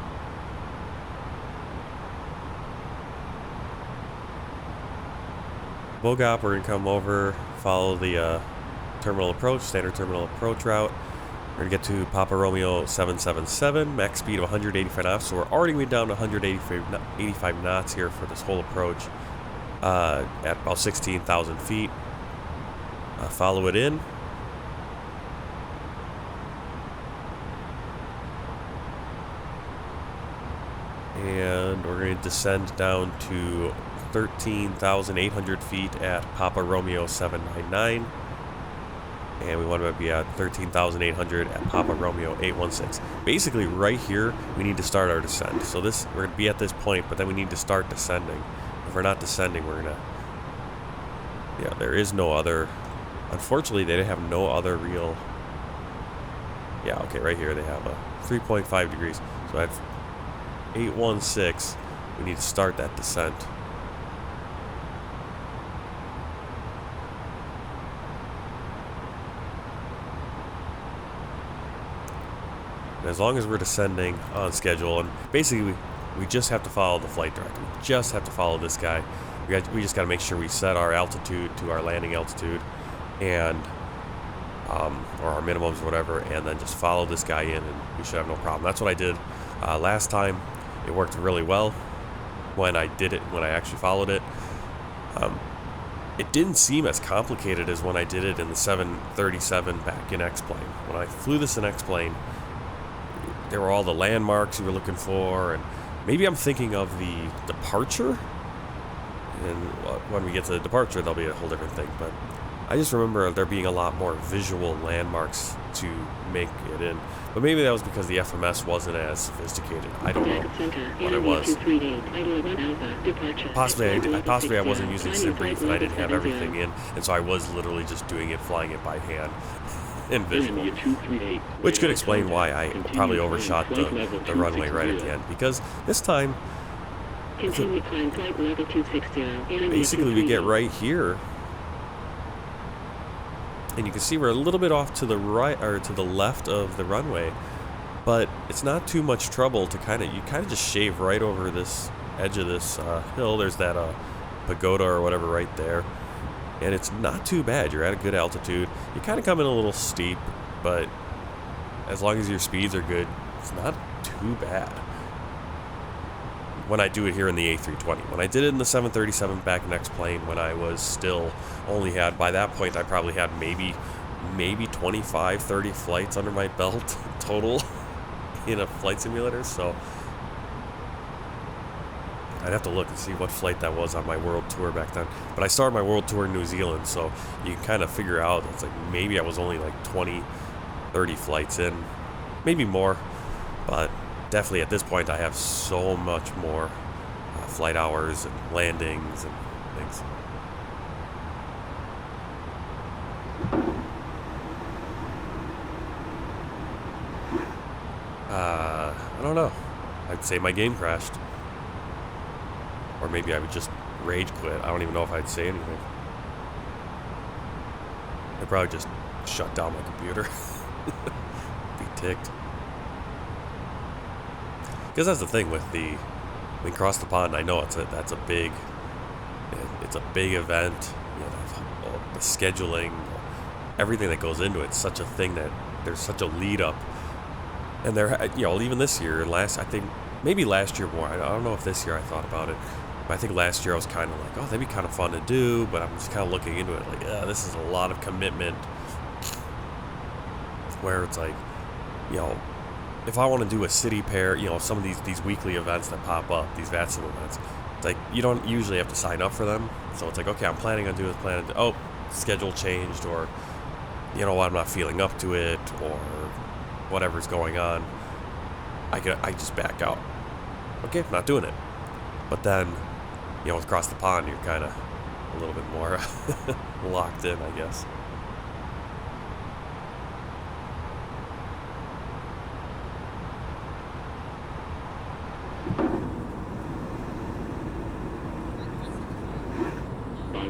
Bogop, we're going to come over, follow the terminal approach, standard terminal approach route. We're going to get to Papa Romeo 777, max speed of 185 knots. So we're already going down to 185 knots here for this whole approach at about 16,000 feet. Follow it in. And we're going to descend down to 13,800 feet at Papa Romeo 799. And we want to be at 13,800 at Papa Romeo 816. Basically, right here, we need to start our descent. So we're going to be at this point, but then we need to start descending. If we're not descending, we're going to... Yeah, there is no other... Unfortunately, they have no other real... Yeah, okay, right here they have a 3.5 degrees. So at 816, we need to start that descent. And as long as we're descending on schedule, and basically we just have to follow the flight director. We just have to follow this guy. We just got to make sure we set our altitude to our landing altitude, and or our minimums or whatever, and then just follow this guy in, and we should have no problem. That's what I did last time. It worked really well when I did it, when I actually followed it. It didn't seem as complicated as when I did it in the 737 back in X-Plane. When I flew this in X-Plane, there were all the landmarks you were looking for, and maybe I'm thinking of the departure, and when we get to the departure, there'll be a whole different thing, but I just remember there being a lot more visual landmarks to make it in. But maybe that was because the FMS wasn't as sophisticated. I don't know what it was. Possibly I wasn't using SimBrief and I didn't have everything in, and so I was literally just doing it, flying it by hand in visual. Which could explain why I probably overshot the runway right at the end. Because this time, basically we get right here, and you can see we're a little bit off to the right or to the left of the runway, but it's not too much trouble to you kind of just shave right over this edge of this hill. There's that pagoda or whatever right there, and it's not too bad. You're at a good altitude. You kind of come in a little steep, but as long as your speeds are good, it's not too bad. When I do it here in the A320. When I did it in the 737 back in X-Plane, when I was still only had, by that point I probably had maybe 25, 30 flights under my belt total in a flight simulator, so I'd have to look and see what flight that was on my world tour back then. But I started my world tour in New Zealand, so you can kind of figure out, it's like maybe I was only like 20, 30 flights in, maybe more, but definitely at this point I have so much more flight hours and landings and things. I don't know. I'd say my game crashed. Or maybe I would just rage quit. I don't even know if I'd say anything. I'd probably just shut down my computer. Be ticked. Because that's the thing with we cross the pond. I know it's a big event. You know, the scheduling, everything that goes into it. It's such a thing that there's such a lead up, and there, you know, even this year, I think maybe last year more. I don't know if this year I thought about it, but I think last year I was kind of like, oh, that'd be kind of fun to do. But I'm just kind of looking into it like, yeah, this is a lot of commitment. Where it's like, you know, if I want to do a city pair, you know, some of these weekly events that pop up, these VATSIM events, it's like you don't usually have to sign up for them. So it's like, okay, I'm planning on doing this, oh, schedule changed, or you know what, I'm not feeling up to it, or whatever's going on. I just back out. okay, not doing it. But then, you know, across the pond, you're kind of a little bit more locked in, I guess.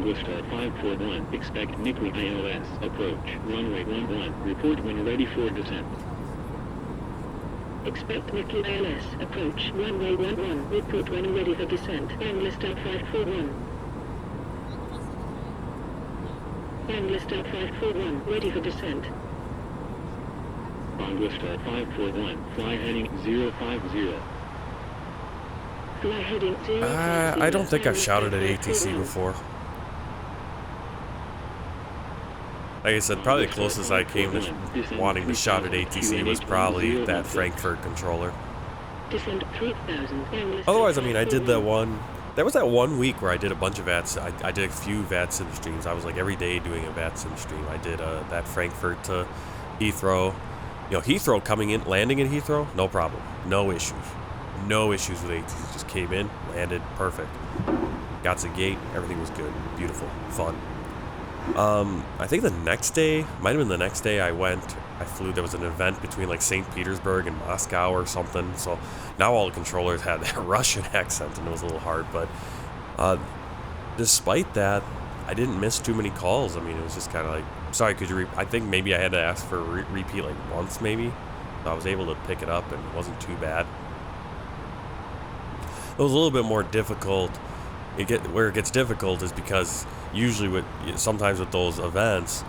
Vista 541, expect Nickley ILS, approach, runway 11, report when ready for descent. Expect Nickley ILS, approach, runway 11, report when ready for descent, Angler Star 541. Angler Star 541, ready for descent. Vista 541, fly heading 050. Fly heading 050. I don't think I've shouted at ATC before. Like I said, probably the closest I came to wanting to shout at ATC was probably that Frankfurt controller. Otherwise, I mean, I did that one. There was that 1 week where I did a bunch of VATS. I did a few VATSIM streams. I was like every day doing a VATSIM stream. I did that Frankfurt to Heathrow. You know, Heathrow coming in, landing in Heathrow, no problem. No issues. No issues with ATC. Just came in, landed, perfect. Got to the gate, everything was good. Beautiful, fun. I think the next day, might have been the next day I flew, there was an event between like St. Petersburg and Moscow or something, so now all the controllers had that Russian accent and it was a little hard, but despite that, I didn't miss too many calls. I mean, it was just kind of like, sorry, could you I think maybe I had to ask for a repeat like once maybe, so I was able to pick it up and it wasn't too bad. It was a little bit more difficult. Where it gets difficult is because usually sometimes with those events,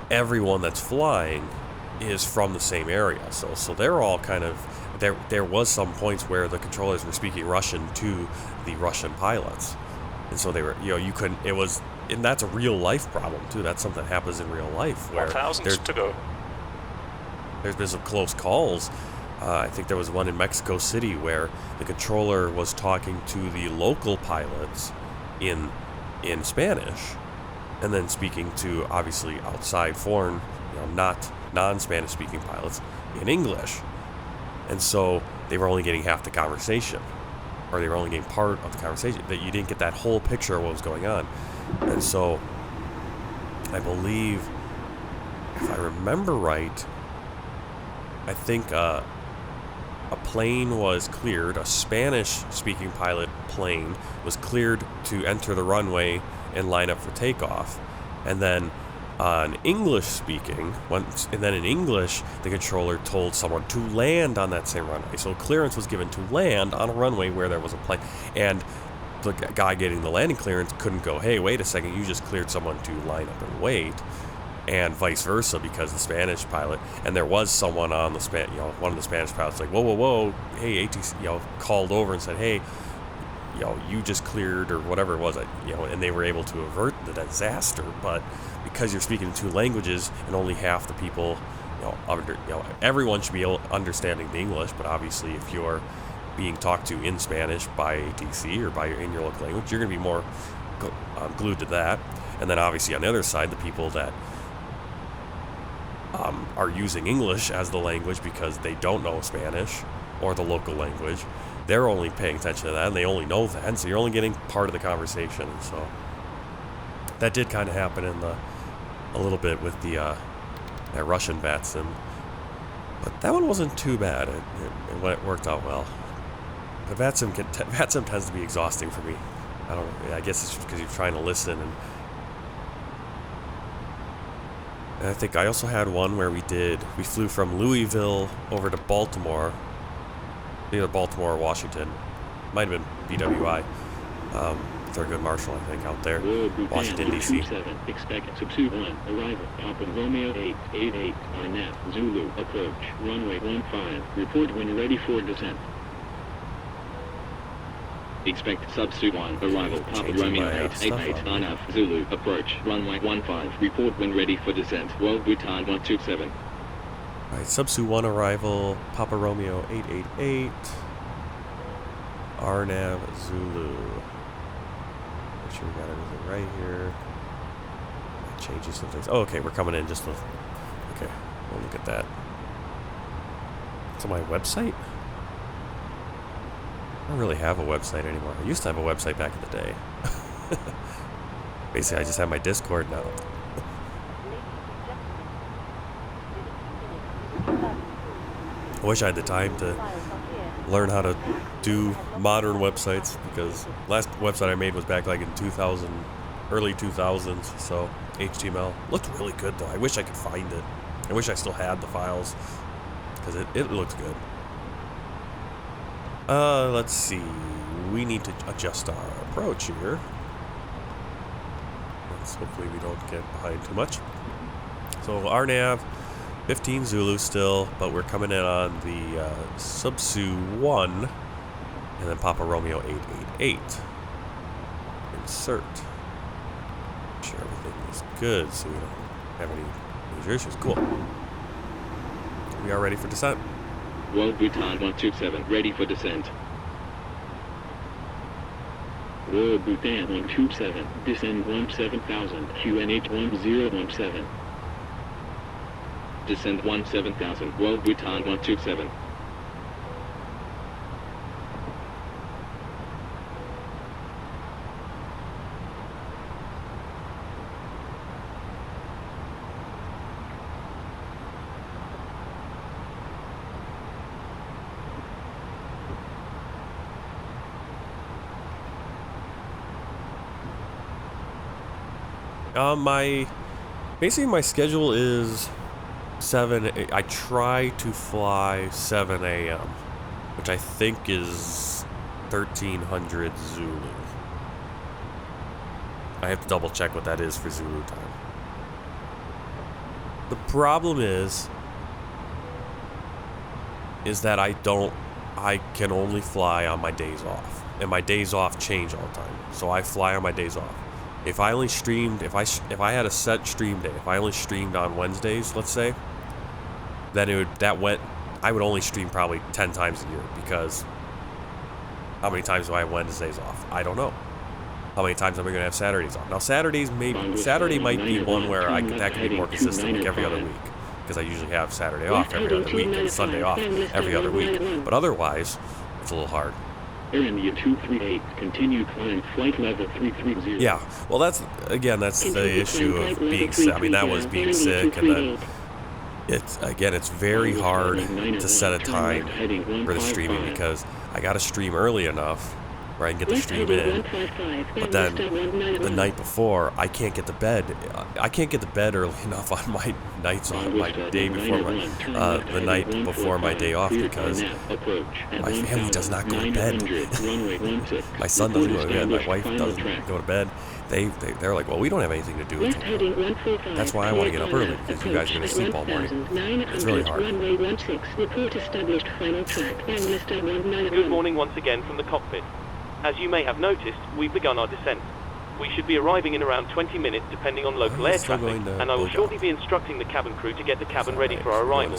everyone that's flying is from the same area. So they're all kind of, there was some points where the controllers were speaking Russian to the Russian pilots. And so they were, you know, you couldn't, it was, and that's a real life problem too. That's something that happens in real life where 1,000 to go. There's been some close calls. I think there was one in Mexico City where the controller was talking to the local pilots in Spanish, and then speaking to obviously outside foreign, you know, not non-Spanish speaking pilots in English. And so they were only getting half the conversation, or they were only getting part of the conversation. That you didn't get that whole picture of what was going on. And so I believe, if I remember right, I think a plane was cleared, a Spanish-speaking pilot plane was cleared to enter the runway and line up for takeoff. And then an English-speaking, and then in English, the controller told someone to land on that same runway. So clearance was given to land on a runway where there was a plane. And the guy getting the landing clearance couldn't go, hey, wait a second, you just cleared someone to line up and wait. And vice versa, because the Spanish pilot, and there was someone on the one of the Spanish pilots like, whoa, hey, ATC, called over and said, hey, you just cleared, or whatever it was, and they were able to avert the disaster. But because you're speaking in two languages and only half the people, everyone should be understanding the English, but obviously if you're being talked to in Spanish by ATC or in your local language, you're going to be more glued to that. And then obviously on the other side, the people that are using English as the language because they don't know Spanish or the local language, they're only paying attention to that and they only know that, and so you're only getting part of the conversation. So that did kind of happen a little bit with that Russian VATSIM, but that one wasn't too bad. It worked out well. The VATSIM tends to be exhausting for me. I guess it's just because you're trying to listen. And I think I also had one where we flew from Louisville over to Baltimore, either Baltimore or Washington. Might have been BWI. Thurgood Marshall, I think, out there. Washington, D.C. Expect Subsu 1, arrival, Papa Romeo 888, RNAV, Zulu, approach, runway 15, report when ready for descent. Expect Subsu 1, arrival, Papa Romeo 888, RNAV, Zulu, approach, runway 15, report when ready for descent, World Bhutan 127. Alright, Subsu 1 arrival, Papa Romeo 888, RNAV, Zulu. Make sure we got everything right here. Changes some things. Oh, okay, we're coming in just okay, we'll look at that. It's on my website? don't really have a website anymore. I used to have a website back in the day. Basically, I just have my Discord now. I wish I had the time to learn how to do modern websites, because last website I made was back like in 2000, early 2000s, so HTML. Looked really good though. I wish I could find it. I wish I still had the files, because it looks good. Let's see. We need to adjust our approach here. Hopefully we don't get behind too much. So our nav, 15 Zulu still, but we're coming in on the Subsu 1, and then Papa Romeo 888. Insert. Make sure everything is good so we don't have any major issues. Cool. We are ready for descent. World Bhutan 127, ready for descent. World Bhutan 127, descend 17,000, QNH 1017. Descend 17,000, World Bhutan 127. Basically my schedule is 7. I try to fly 7 a.m., which I think is 1300 Zulu. I have to double check what that is for Zulu time. The problem is that I can only fly on my days off, and my days off change all the time. So I fly on my days off. If I only streamed, if I had a set stream day, if I only streamed on Wednesdays, let's say, then I would only stream probably 10 times a year, because how many times do I have Wednesdays off? I don't know. How many times am I going to have Saturdays off? Now Saturday might be one where that can be more consistent, like every other week, because I usually have Saturday off every other week and Sunday off every other week. But otherwise, it's a little hard. India 238, continue climb, flight level 330. Yeah, well that's the issue of being sick. I mean, that was being sick, and then it's very hard to set a time for the streaming, because I got to stream early enough where I can get the stream in, but then the night before I can't get to bed. I can't get to bed early enough on my nights on my day before the night before my day off, because my family does not go to bed. My son doesn't go to bed. My wife doesn't go to bed. They're like, well, we don't have anything to do with it. That's why I want to get up early, because you guys are going to sleep all morning. It's really hard. Good morning once again from the cockpit. As you may have noticed, we've begun our descent. We should be arriving in around 20 minutes depending on local air traffic, and I will shortly be instructing the cabin crew to get the cabin ready for our arrival.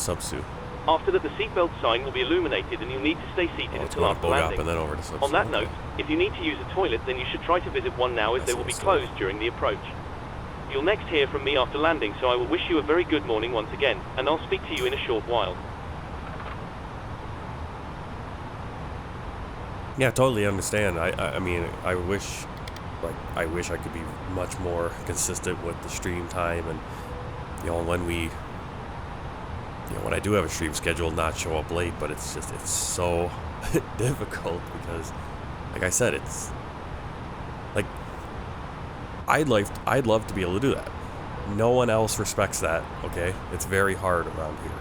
After that, the seatbelt sign will be illuminated and you'll need to stay seated until after landing. On that note, if you need to use a toilet, then you should try to visit one now, as they will be closed during the approach. You'll next hear from me after landing, so I will wish you a very good morning once again, and I'll speak to you in a short while. Yeah, totally understand. I mean, I wish I could be much more consistent with the stream time, and when I do have a stream scheduled, not show up late. But it's so difficult, because, like I said, it's like I'd love to be able to do that. No one else respects that. Okay, it's very hard around here.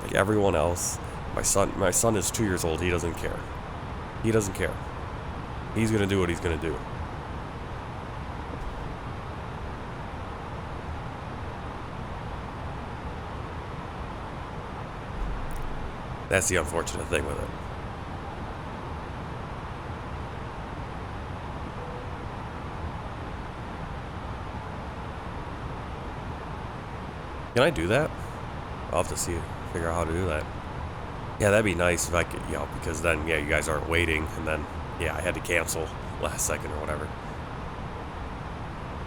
Like everyone else. My son is 2 years old. He doesn't care. He doesn't care. He's gonna do what he's gonna do. That's the unfortunate thing with it. Can I do that? I'll have to figure out how to do that. Yeah, that'd be nice if I could, because then, you guys aren't waiting, and then, I had to cancel last second or whatever.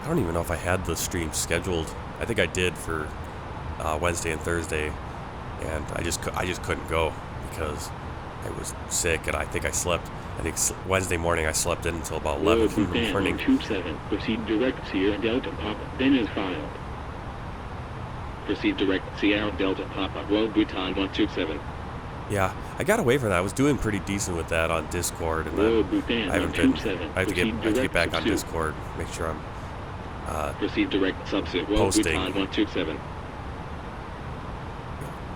I don't even know if I had the stream scheduled. I think I did for Wednesday and Thursday, and I just couldn't go, because I was sick, and I think I slept. I think Wednesday morning I slept in until about 11 in the morning. 27. Proceed direct Sierra Delta Papa. Then as filed. Proceed direct Sierra Delta Papa. Road Bhutan 127. Yeah, I got away from that. I was doing pretty decent with that on Discord, and then I haven't been. I have to get back on Discord. Make sure I'm proceed direct subset. Posting. Bhutan 127.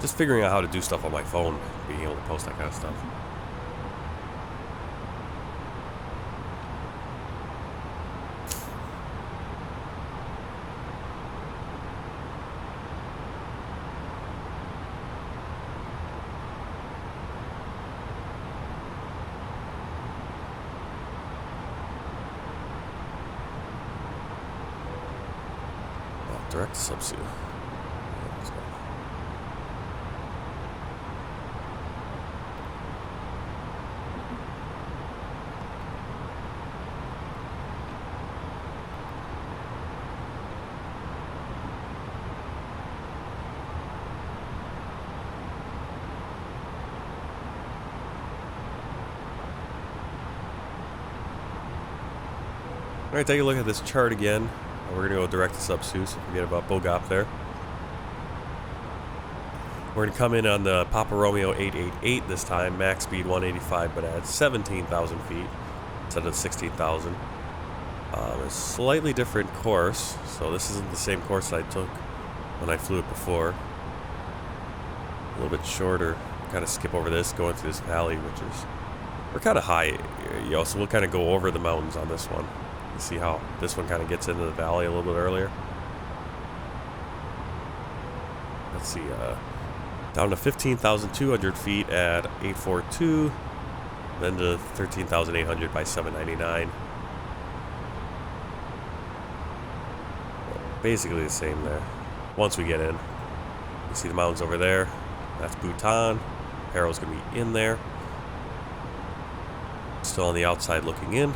Just figuring out how to do stuff on my phone, being able to post that kind of stuff. Direct subsuit. All right, take a look at this chart again. We're going to go direct to subsuit, so forget about Bogop there. We're going to come in on the Papa Romeo 888 this time, max speed 185, but at 17,000 feet instead of 16,000. A slightly different course, so this isn't the same course that I took when I flew it before. A little bit shorter. Kind of skip over this, going through this valley, which is, we're kind of high, so we'll kind of go over the mountains on this one. You see how this one kind of gets into the valley a little bit earlier. Let's see, down to 15,200 feet at 842, then to 13,800 by 799. Basically the same there. Once we get in, you see the mountains over there. That's Bhutan. Paro's gonna be in there. Still on the outside looking in.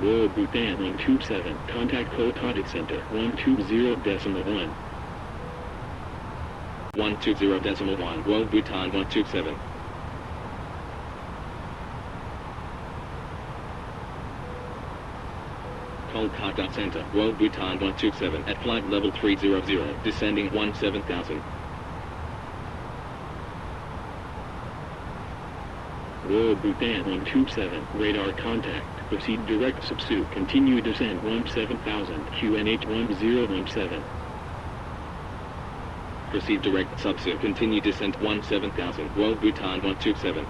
Road Bhutan 127. Contact Hotas Center 120.1. 120.1. Road Bhutan 127. Kolkata Center, Road Bhutan 127 at flight level 300, descending 17,000. Road Bhutan 127, radar contact. Proceed direct subsuit. Continue descent 17,000. QNH 1017. Proceed direct subsuit. Continue descent 17,000. Road Bhutan 127.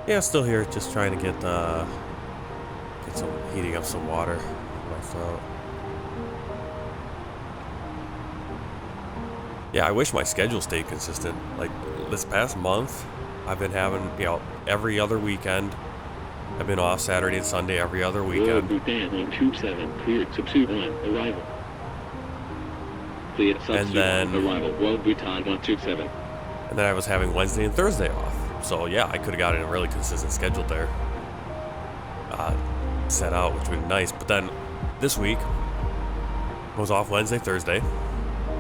Yeah, still here, just trying to get some, heating up some water in my throat. Yeah, I wish my schedule stayed consistent. Like, this past month, I've been having, you know, every other weekend. I've been off Saturday and Sunday every other weekend. Bhutan 127, cleared, Subsu 1, arrival. Cleared, Subsu 1, arrival, World Bhutan 127. And then I was having Wednesday and Thursday off. So yeah, I could have gotten a really consistent schedule there. Set out, which would be nice. But then this week, I was off Wednesday, Thursday,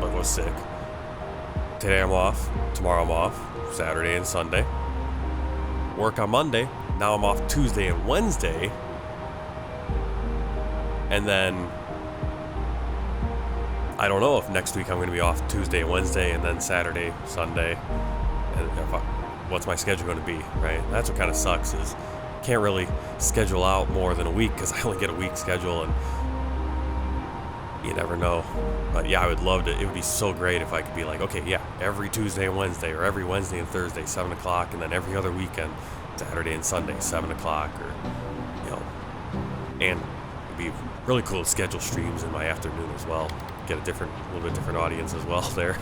but was sick. Today I'm off, tomorrow I'm off, Saturday and Sunday. Work on Monday, now I'm off Tuesday and Wednesday. And then, I don't know if next week I'm going to be off Tuesday and Wednesday, and then Saturday, Sunday. And what's my schedule going to be, right? That's what kind of sucks, is can't really schedule out more than a week because I only get a week schedule, and you never know. But yeah, I would love to. It would be so great if I could be like, okay, yeah, every Tuesday and Wednesday, or every Wednesday and Thursday, 7 o'clock, and then every other weekend, Saturday and Sunday, 7 o'clock, or, you know, and it'd be really cool to schedule streams in my afternoon as well. Get a little bit different audience as well there.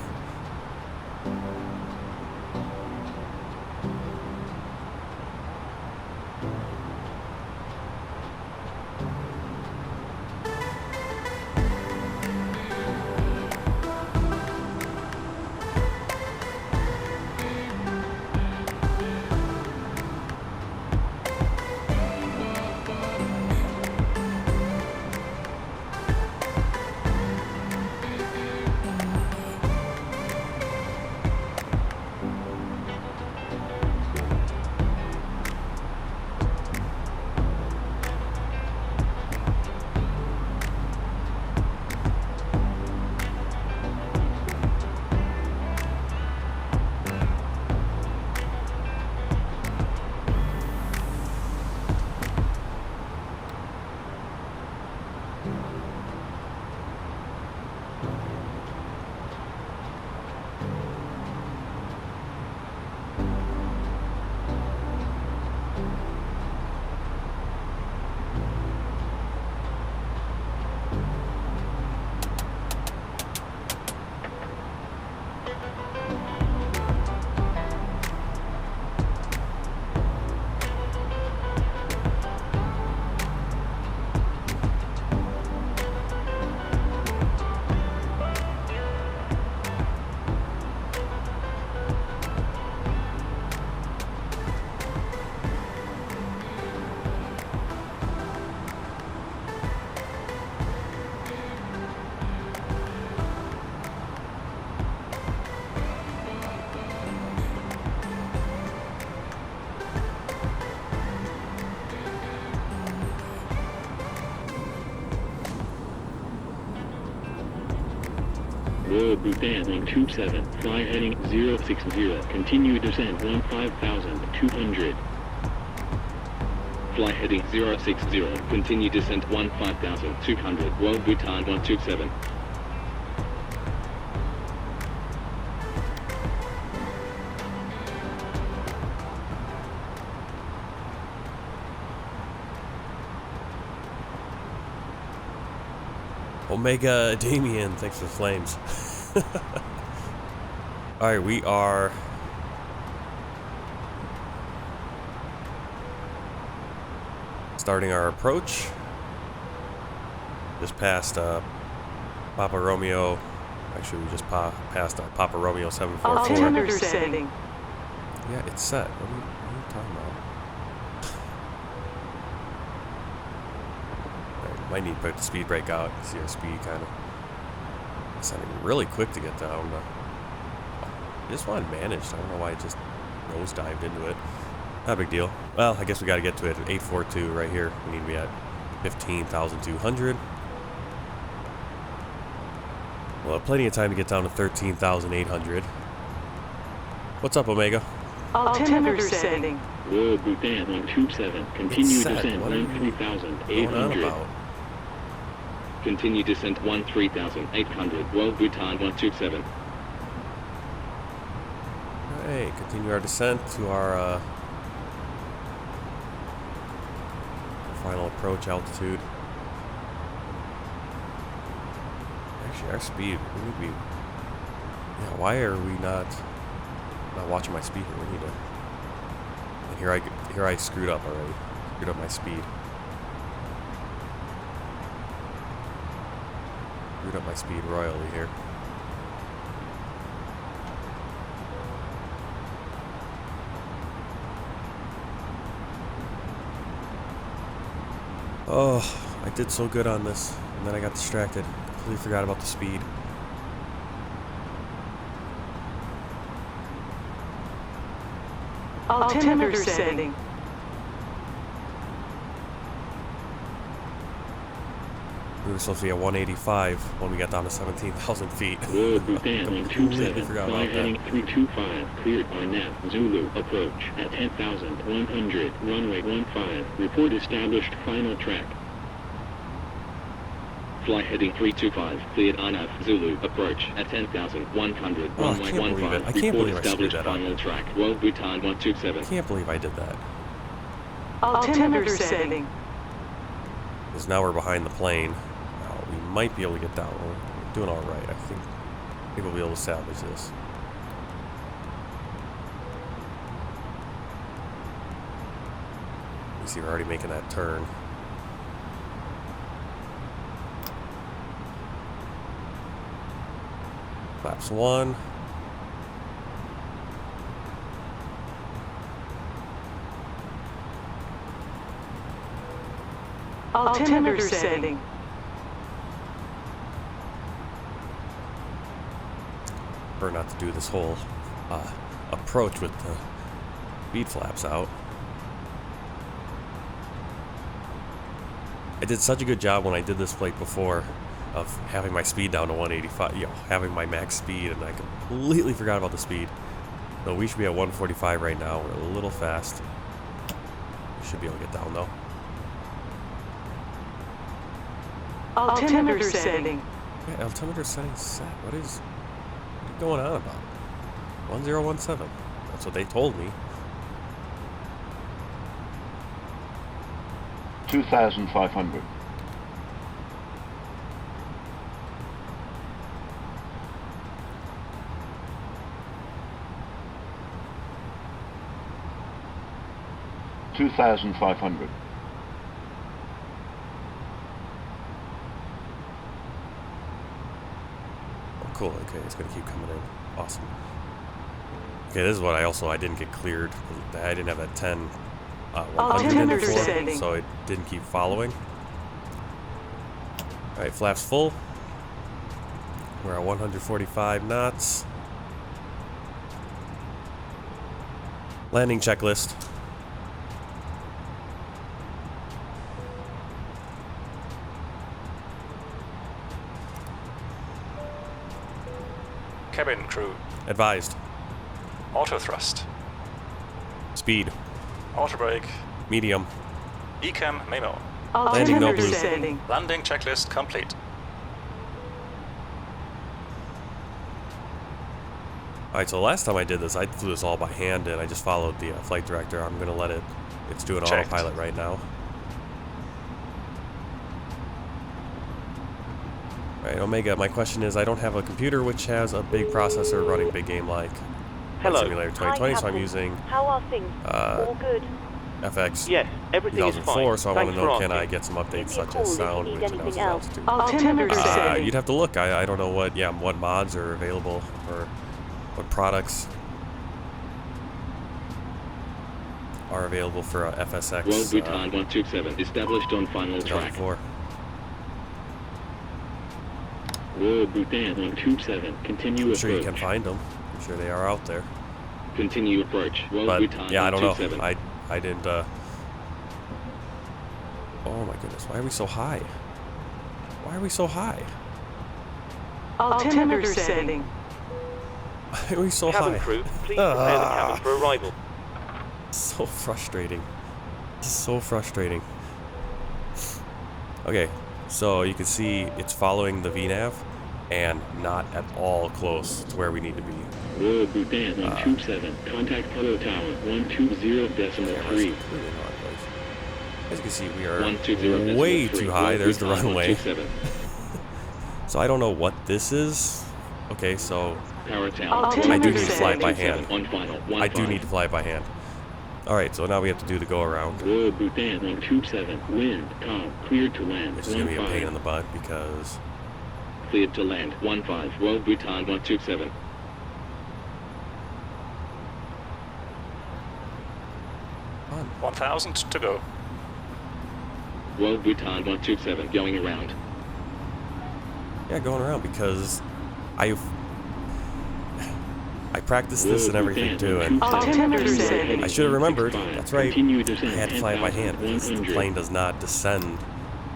World Bhutan 127, fly heading 060, continue descent 15,200. Fly heading 060, continue descent 15,200, World Bhutan 127. Omega Damien, thanks for the flames. Alright, we are starting our approach. Just past Papa Romeo. Actually, we just passed Papa Romeo 744. Altimeter setting. Yeah, it's set. What are you talking about? Might need to put the speed brake out. See our speed kind of sounding really quick to get down. I just wanted managed. I don't know why it just nosedived into it. Not a big deal. Well, I guess we got to get to it at 842 right here. We need to be at 15,200. We'll have plenty of time to get down to 13,800. What's up, Omega? Altimeter setting. World Bhutan 127, continue descent 13,800. Continue descent 13,800, World Bhutan 127. Alright, continue our descent to our final approach altitude. Actually, our speed, we need to be... Yeah, why are we not watching my speed here? We need to... And here I screwed up already. Screwed up my speed. Screwed up my speed royally here. Oh, I did so good on this, and then I got distracted. Completely forgot about the speed. Altimeter setting. We were supposed to be at 185 when we got down to 17,000 feet. Road Bhutan 127, forgot fly about heading that. 325, cleared on nav, Zulu, approach at 10,100, runway 15, report established final track. Fly heading 325, cleared on nav, Zulu, approach at 10,100, Oh, I runway can't believe it. 15, I can't report believe I screwed established that up. final track. Road Bhutan 127. I can't believe I did that. Altimeter setting. Because now we're behind the plane. We might be able to get down. We're doing all right. I think we'll be able to salvage this. You see, we're already making that turn. Flaps 1. Altimeter setting. Or not to do this whole approach with the speed flaps out. I did such a good job when I did this flight before of having my speed down to 185, having my max speed, and I completely forgot about the speed. So we should be at 145 right now. We're a little fast. We should be able to get down though. Altimeter setting. Yeah, altimeter setting set. What is going on about? 1017. That's what they told me. 2,500. $2,500. Oh, cool. Okay, it's gonna keep coming in. Awesome. Okay, this is what I didn't get cleared. I didn't have that 10 100 before, so it didn't keep following. All right, flaps full. We're at 145 knots. Landing checklist. Cabin crew. Advised. Auto thrust. Speed. Auto brake. Medium. Ecam memo. Landing no blue. Landing checklist complete. Alright, so the last time I did this, I flew this all by hand and I just followed the flight director. I'm going to let it's doing Checked. autopilot right now. Alright, Omega, my question is, I don't have a computer which has a big processor running big game like Hello. Simulator 2020, so I'm using How are things? All good. FX Yes, everything is 2004, fine. so I want to Thanks know, for can I asking. get some updates Give me a such call as if you sound, need which anything announces else. altitude? Altimeter setting. You'd have to look. I don't know what mods are available or what products are available for FSX. Road Bhutan 127, established on final track. 2004. Road Bhutan 127, continue I'm approach. sure you can find them. I'm sure they are out there. Continue approach. Road But Bhutan yeah, I don't know. 127. I didn't. Oh my goodness! Why are we so high? Why are we so high? Altimeter setting. Why are we so Cabin high? crew, please prepare the cabin for arrival. So frustrating. So frustrating. Okay, so you can see it's following the VNAV and not at all close to where we need to be. Road Bhutan 127, contact Paro Tower 120.3. As you can see, we are way too high. There's the runway. So I don't know what this is. Okay, so I do need to fly by hand. I do need to fly by hand. Alright, so now we have to do the go around. Royal Bhutan 127, wind, calm, cleared to land. Which is going to be a pain in the butt because... Cleared to land, 15, Royal Bhutan 127. On. 1,000 to go. Royal Bhutan 127, going around. Yeah, going around because I practiced this and everything too, and I should have remembered, that's right, I had to fly it by hand because the plane does not descend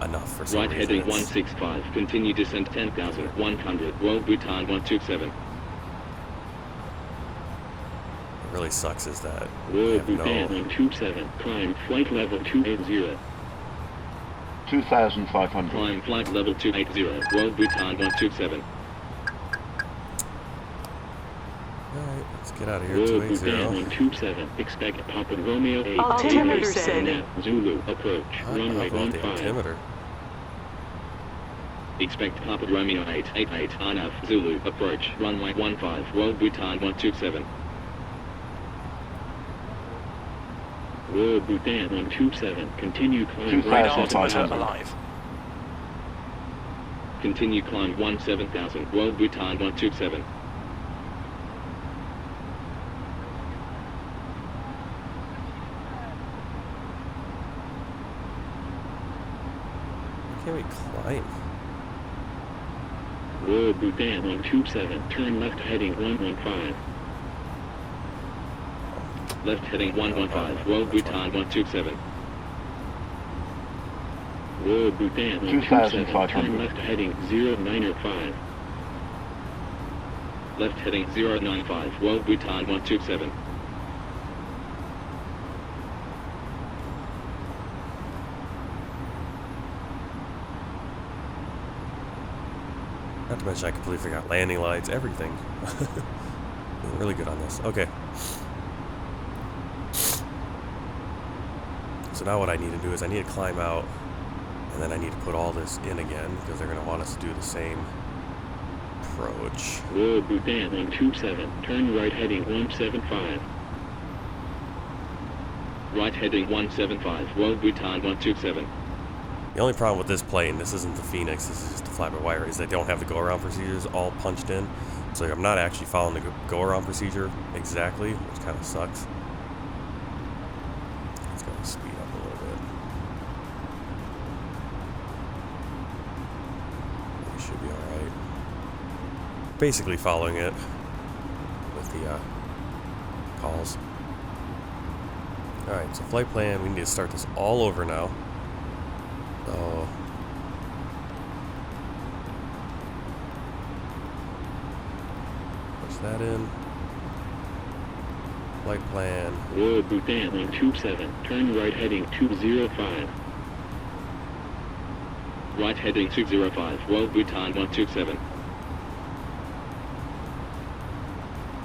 enough for some reason. Right heading 165, continue descent 10,100, Royal Bhutan 127. What really sucks is that Royal Bhutan 127, climb flight level 280. 2,500. Climb flight level 280, Royal Bhutan 127. Alright, let's get out of here. Royal 280. 127, expect Papa Romeo 8. Altimeter setting. Zulu, approach, runway the 15. altimeter. Expect Papa Romeo 888, Arnav, Zulu, approach, runway 15, Royal Bhutan 127. Royal Bhutan 127, continue climb right altimeter alive. Continue climb 17,000, Royal Bhutan 127. Can we climb? Royal Bhutan 127, turn left heading 115. Left heading 115, Royal Bhutan 127. Royal Bhutan 127, turn left heading 095. Left heading 095, Royal Bhutan 127. Not to mention I completely forgot landing lights, everything. I'm really good on this. Okay. So now what I need to do is I need to climb out, and then I need to put all this in again, because they're going to want us to do the same approach. Royal Bhutan 127, turn right heading 175. Right heading 175, Royal Bhutan 127. The only problem with this plane, this isn't the Phoenix, this is just the fly-by-wire, is they don't have the go-around procedures all punched in. So I'm not actually following the go-around procedure exactly, which kind of sucks. Let's go speed up a little bit. We should be alright. Basically following it with the calls. Alright, so flight plan, we need to start this all over now. So push that in. Flight plan. Royal Bhutan 127, turn right heading 205. Right heading 205, Royal Bhutan 127.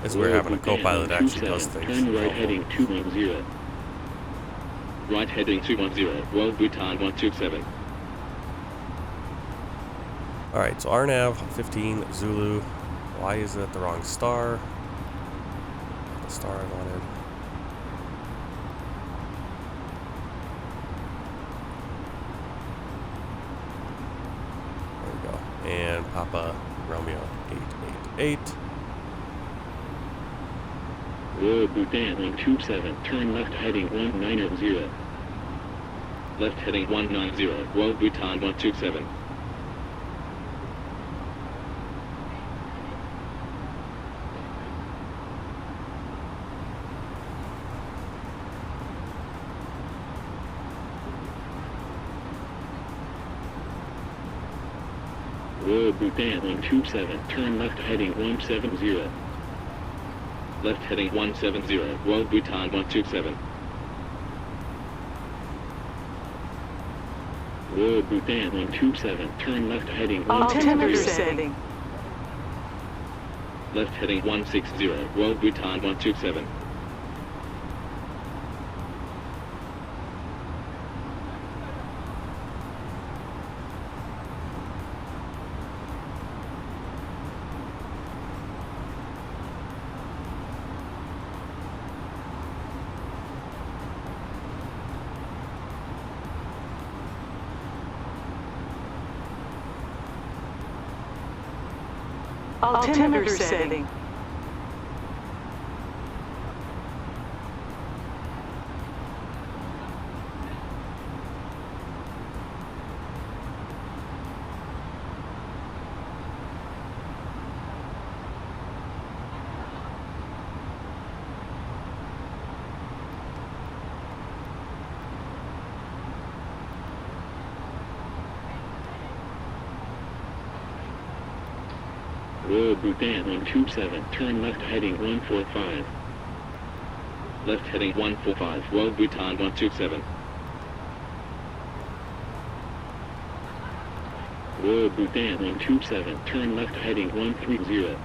This is where having a co-pilot actually does things. Turn right heading 210. Right heading 210, Royal Bhutan 127. Alright, so RNAV 15 Zulu. Why is it the wrong star? The star I wanted. There we go. And Papa Romeo 888. Royal Bhutan 127, turn left heading 190. Left heading 190, Royal Bhutan 127. Royal Bhutan 127, turn left heading 170. Left heading 170, Royal Bhutan 127. Royal Bhutan 127, turn left heading 160. Altimeter setting. Left heading 160, Royal Bhutan 127. Altimeter setting. Royal Bhutan on Tube 7, turn left heading 145. Left heading 145, Royal Bhutan 127. Royal Bhutan on Tube 7, turn left heading 130.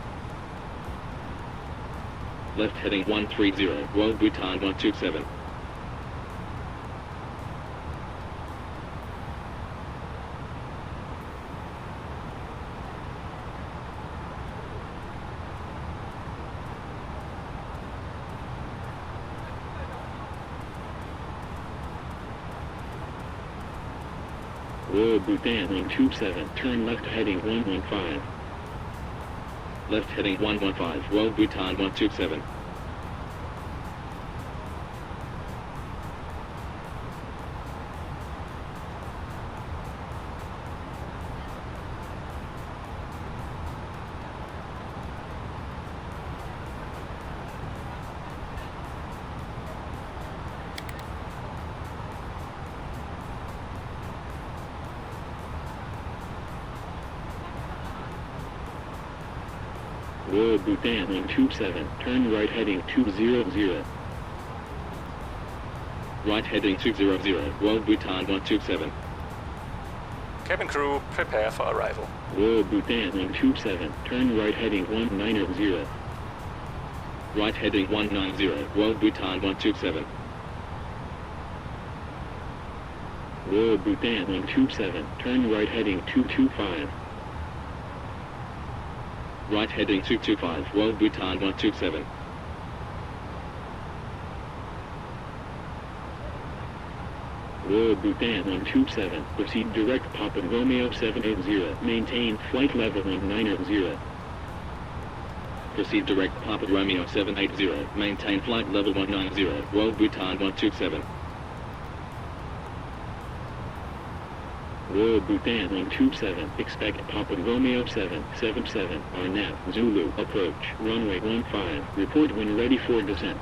Left heading 130, Royal Bhutan 127. Royal Bhutan on Tube 7, turn left heading 115. Left heading 115, Royal Bhutan 127. Royal Bhutan on Tube 7, turn right heading 200. Right heading 200, Royal Bhutan 127. Cabin crew, prepare for arrival. Royal Bhutan on Tube 7, turn right heading 190. Right heading 190, Royal Bhutan 127. Royal Bhutan on Tube 7, turn right heading 225. Right heading 225, Royal Bhutan 127. Royal Bhutan on Tube 7, proceed direct Papa Romeo 780, maintain flight level 190. Proceed direct Papa Romeo 780, maintain flight level 190, Royal Bhutan 127. Royal Bhutan on Tube 7, expect Papa Romeo 777, RNAV, Zulu, approach, runway 15, report when ready for descent.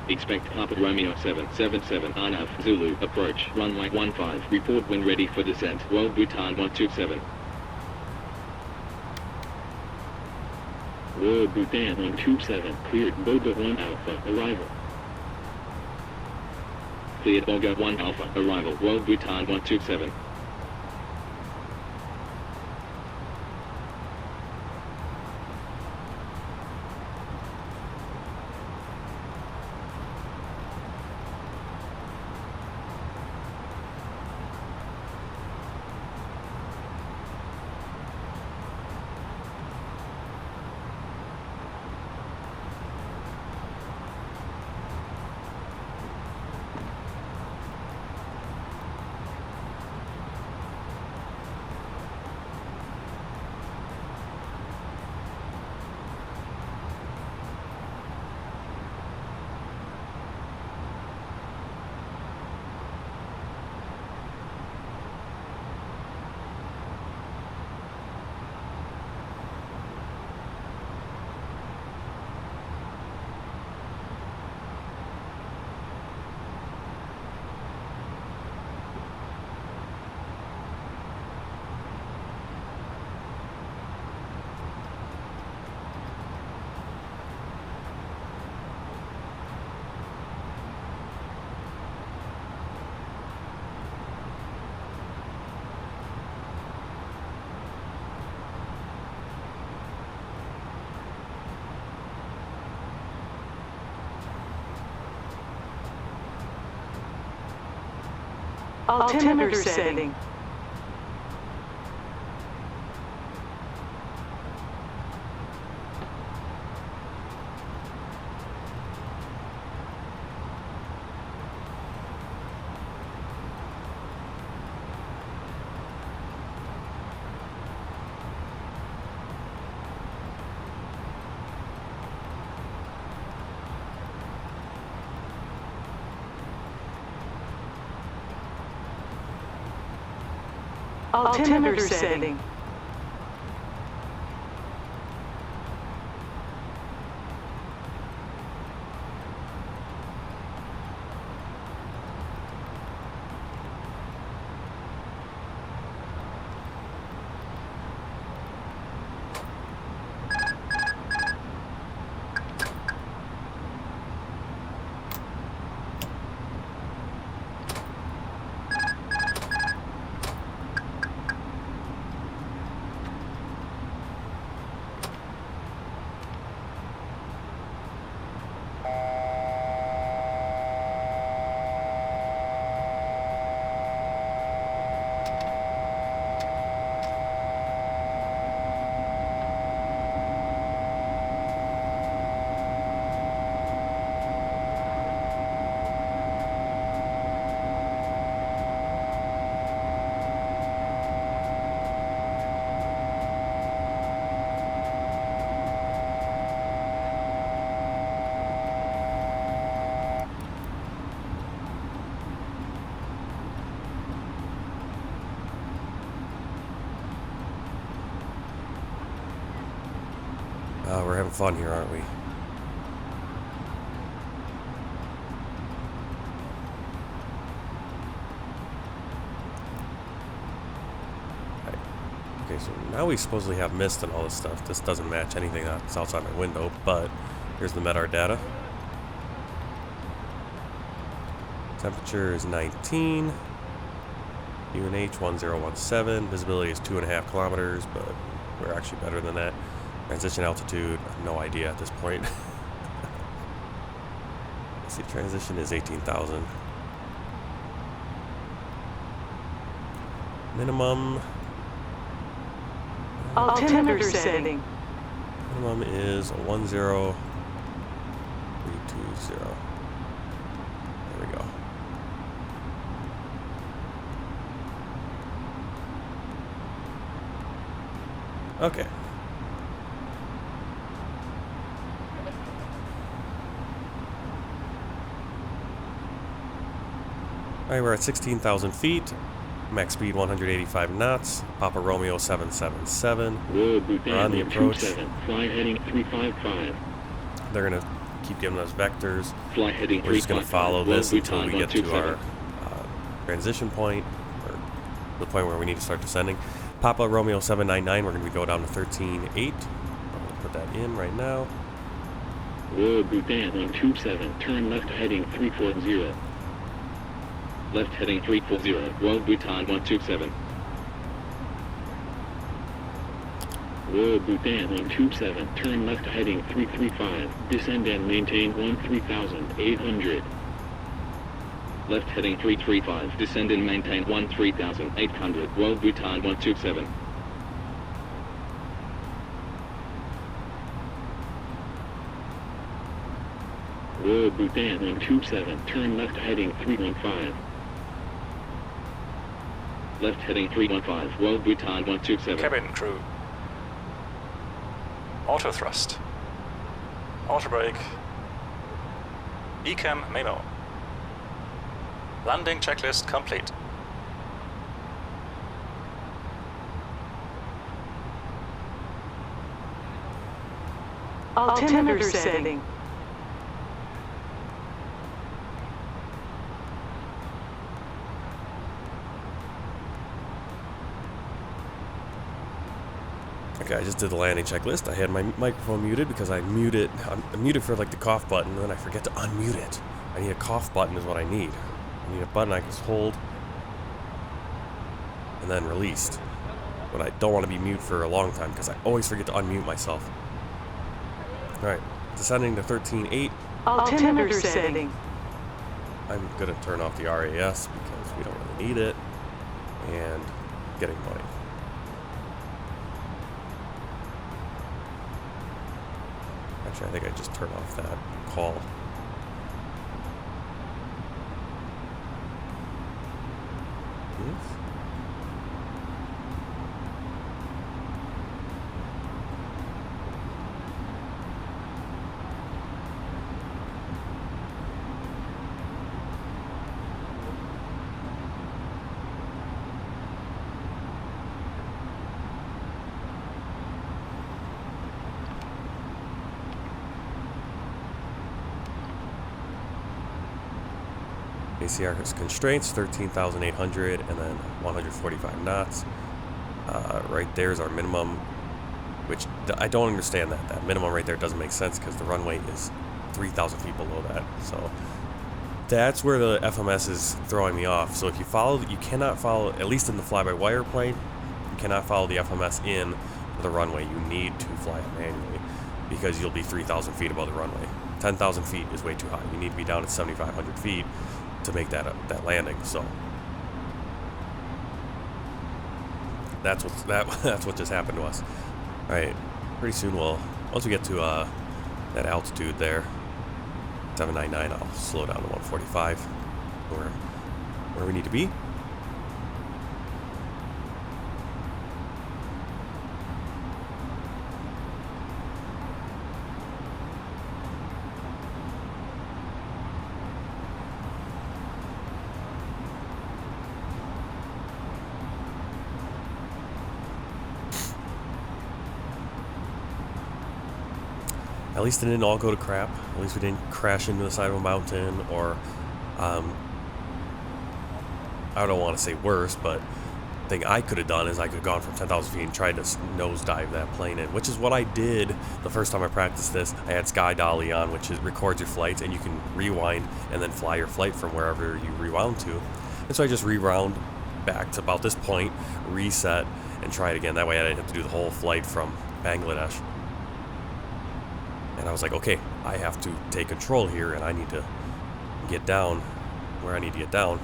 Expect Papa Romeo 777, RNAV, Zulu, approach, runway 15, report when ready for descent, Royal Bhutan 127. Royal Bhutan on Tube 7, cleared Boga 1 Alpha, arrival. Cleared Boga 1 Alpha, arrival, Royal Bhutan 127. Altimeter setting. Altimeter setting. We're having fun here, aren't we? Right. Okay, so now we supposedly have mist and all this stuff. This doesn't match anything that's outside my window, but here's the MEDAR data. Temperature is 19. UNH 1017. Visibility is 2.5 kilometers, but we're actually better than that. Transition altitude, no idea at this point. Let's see, transition is 18,000. Minimum. Altimeter setting. Minimum is 10320. There we go. Okay. Alright, we're at 16,000 feet. Max speed 185 knots. Papa Romeo 777. Whoa, Bhutan, we're on the approach. Fly heading 355. They're going to keep giving us vectors. Fly heading we're just going to follow this until we get to 127. our transition point, or the point where we need to start descending. Papa Romeo 799, we're going to go down to 13.8. I'm going to put that in right now. Whoa, Bhutan, 127. Turn left heading 340. Left heading 340, Royal Bhutan 127. Whoa, Bhutan 127, turn left heading 335, descend and maintain 13,800. Left heading 335, descend and maintain 13,800, Royal Bhutan 127. Whoa, Bhutan 127, turn left heading 315. Left heading 315, Royal Bhutan 127. Cabin crew. Auto thrust. Auto brake. Ecam memo. Landing checklist complete. Altimeter setting. Okay, I just did the landing checklist. I had my microphone muted because I muted for like the cough button, and then I forget to unmute it. I need a cough button is what I need. I need a button I can just hold and then released. But I don't want to be mute for a long time because I always forget to unmute myself. Alright, descending to 13.8. Altimeter setting. I'm going to turn off the RAS because we don't really need it. And getting money. Actually, I think I just turned off that call. Yes. ACR constraints, 13,800, and then 145 knots. Right there is our minimum, which I don't understand that. That minimum right there doesn't make sense because the runway is 3,000 feet below that. So that's where the FMS is throwing me off. So if you follow, you cannot follow, at least in the fly-by-wire plane, you cannot follow the FMS in the runway. You need to fly it manually because you'll be 3,000 feet above the runway. 10,000 feet is way too high. You need to be down at 7,500 feet to make that landing. So that's what just happened to us. All right, pretty soon once we get to that altitude there, 799, I'll slow down to 145, where we need to be. At least it didn't all go to crap. At least we didn't crash into the side of a mountain, or I don't want to say worse, but the thing I could have done is I could have gone from 10,000 feet and tried to nosedive that plane in, which is what I did the first time I practiced this. I had Sky Dolly on, which records your flights, and you can rewind and then fly your flight from wherever you rewound to. And so I just rewound back to about this point, reset, and try it again. That way I didn't have to do the whole flight from Bangladesh. And I was like, okay, I have to take control here, and I need to get down where I need to get down.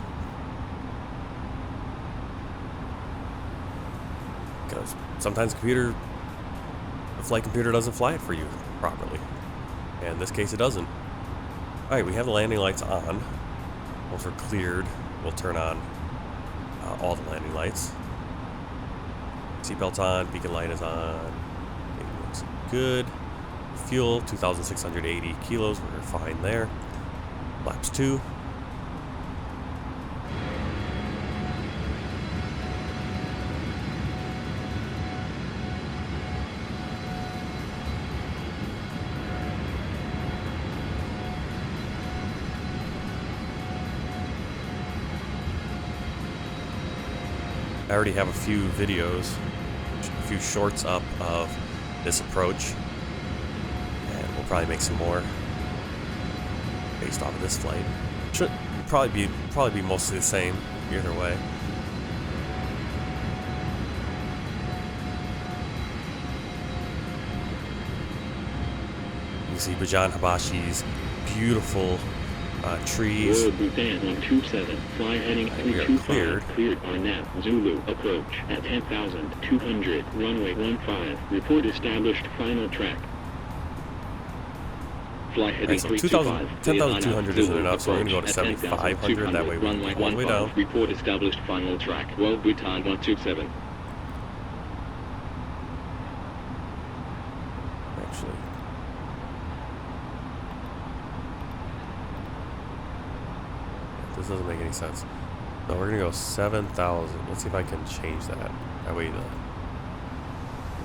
Because sometimes the flight computer doesn't fly it for you properly. And in this case, it doesn't. Alright, we have the landing lights on. Once we're cleared, we'll turn on all the landing lights. Seatbelt's on, beacon light is on. Everything looks good. Fuel, 2,680 kilos, we're fine there. Laps 2. I already have a few videos, a few shorts up of this approach. We'll probably make some more based off of this flight. Should probably be mostly the same either way. You see Bajan Habashi's beautiful trees. Road Bhutan 127, fly heading 325, cleared Arnab, Zulu, approach at 10,200, runway 15, report established, final track. Fly heading 10,200 isn't enough, so we're going to go to 7,500, that way we can go all the way down. Report established, final track. World Bhutan 127. Actually, this doesn't make any sense. No, we're going to go 7,000. Let's see if I can change that. That way, we're going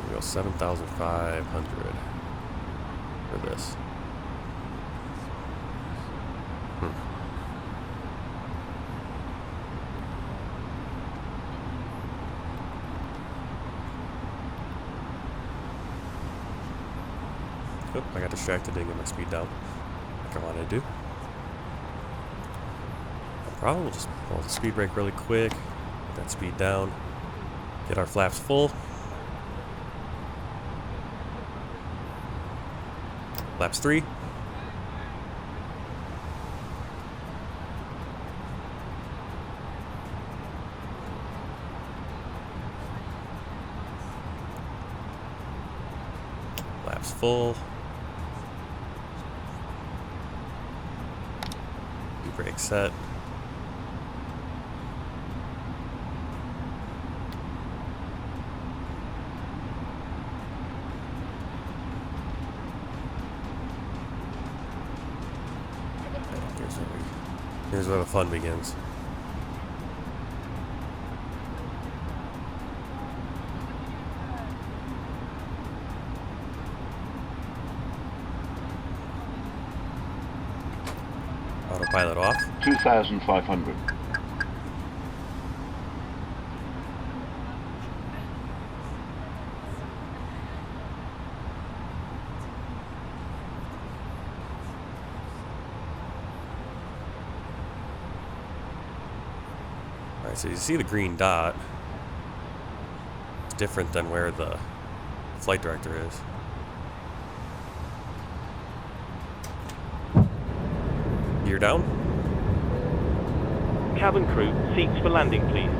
to go 7,500 for this. Oop, I got distracted, didn't get my speed down like I wanted to do. Probably we'll just pull the speed brake really quick, get that speed down, get our flaps full. Laps 3. Laps full. Brake set. Here's where the fun begins. pilot off. 2,500. Alright, so you see the green dot. It's different than where the flight director is. Gear down. Cabin crew, seats for landing, please.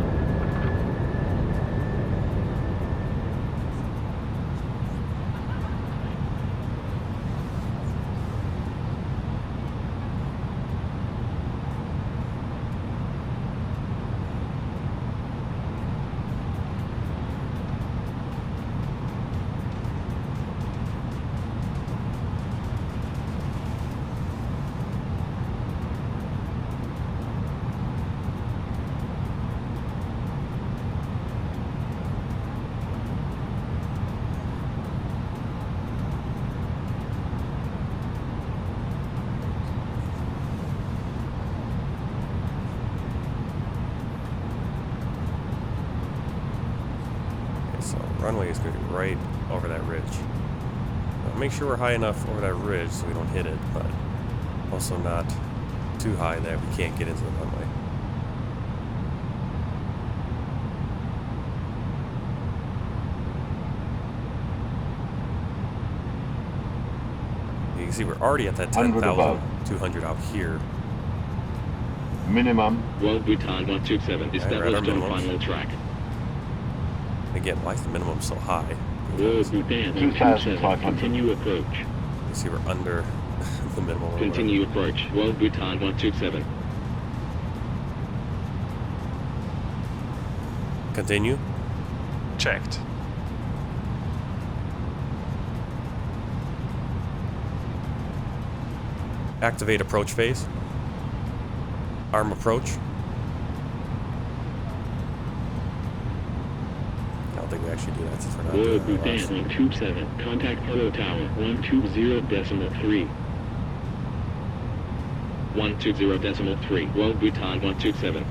Runway is going to be right over that ridge. Make sure we're high enough over that ridge so we don't hit it, but also not too high that we can't get into the runway. You can see we're already at that 10,200 out here. Minimum. Well, Bhutan 127 established on final track. Again, why is the minimum so high? Well, Bhutan 2,500. Continue approach. You see we're under the minimum. Continue approach. Well, Bhutan 127. Continue. Checked. Activate approach phase. Arm approach. I don't think we actually do that since we're not Well, doing Bhutan 127. Contact Paro Tower 120.3. 120.3. Well, Bhutan 127.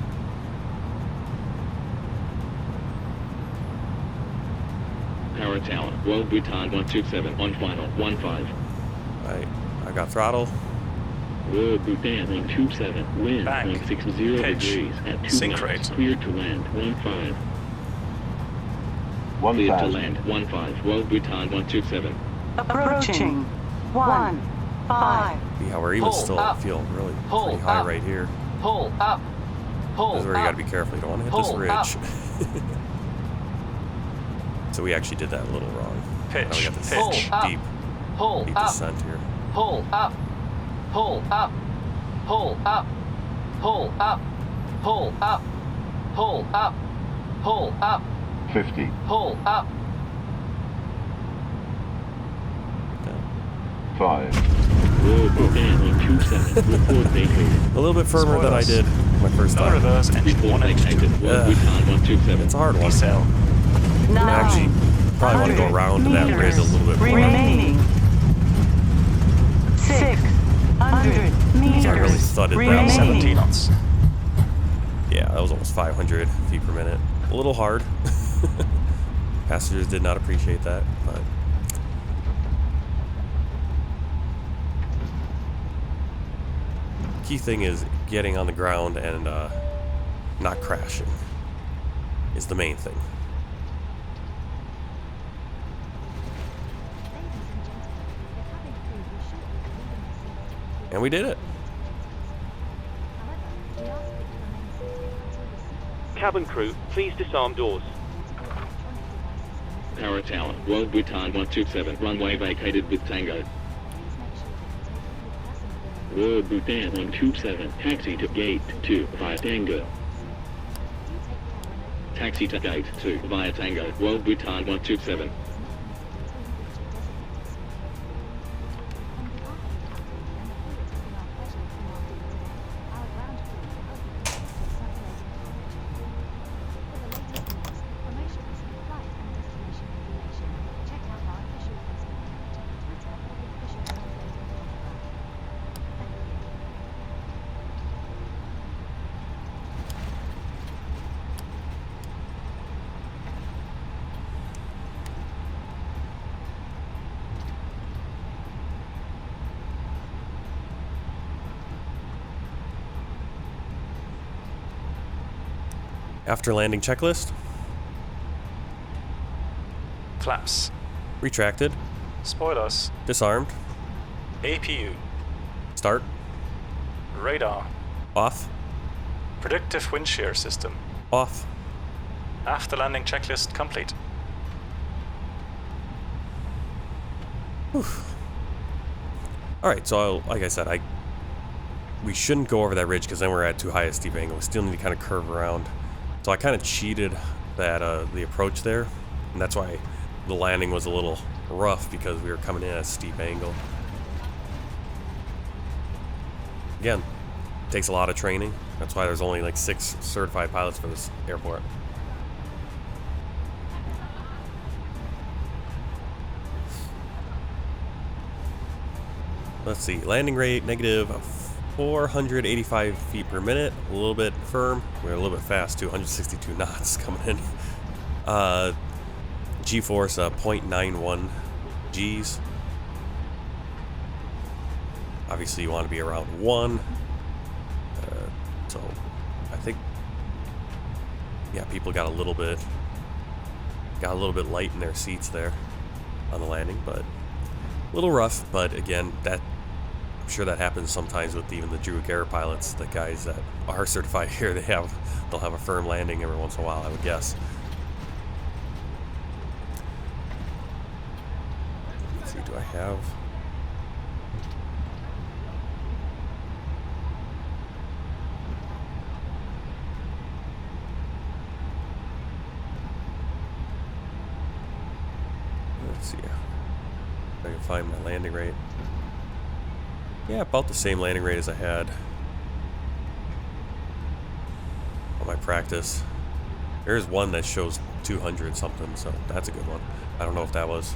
Power Tower. Well, Bhutan 127 on final 15. Alright, I got throttle. Well, Bhutan 127. Wind Back. 160 Pitch. degrees at 2 Sync knots. rate. Clear to land 15. Clear to 1,000. land 15. Well, Bhutan 127. Approaching. 15. See how we're even still feel really pretty high right here. Pull up. This is where you gotta be careful. You don't want to hit this ridge. So we actually did that a little wrong. Pitch. Now we got this Pitch. deep descent here. Pull up. Pull up. Pull up. Pull up. Pull up. Pull up. Pull up. 50. Pull up. 5. Well, Bhutan 127. Report vacated. A little bit firmer than I did my first No time. reverse, engine 1 and 2. Well, Bhutan 127. It's a hard one. Decel. I actually probably want to go around that ridge a little bit more. Remaining. 600 meters. So I really thudded that 17 knots. Yeah, that was almost 500 feet per minute. A little hard. Passengers did not appreciate that, but key thing is getting on the ground and not crashing is the main thing. And we did it. Cabin crew, please disarm doors. Power Tower. Well, Bhutan 127. Runway vacated with Tango. Well, Bhutan 127. Taxi to gate 2 via Tango. Taxi to gate 2 via Tango. Well, Bhutan 127. After landing checklist. Flaps. Retracted. Spoilers. Disarmed. APU. Start. Radar. Off. Predictive wind shear system. Off. After landing checklist complete. Alright, so like I said, we shouldn't go over that ridge because then we're at too high a steep angle. We still need to kind of curve around. So I kind of cheated that the approach there, and that's why the landing was a little rough, because we were coming in at a steep angle. Again, it takes a lot of training. That's why there's only like 6 certified pilots for this airport. Let's see, landing rate negative 485 feet per minute, a little bit firm. We're a little bit fast too, 162 knots coming in. G-force 0.91 Gs. Obviously you want to be around 1. So I think, yeah, people got a little bit light in their seats there on the landing, but a little rough. But again, I'm sure that happens sometimes with even the Drukair pilots. The guys that are certified here, they'll have a firm landing every once in a while, I would guess. Let's see, do I have? Let's see. If I can find my landing rate. Yeah, about the same landing rate as I had on my practice. There's one that shows 200 something, so that's a good one. I don't know if that was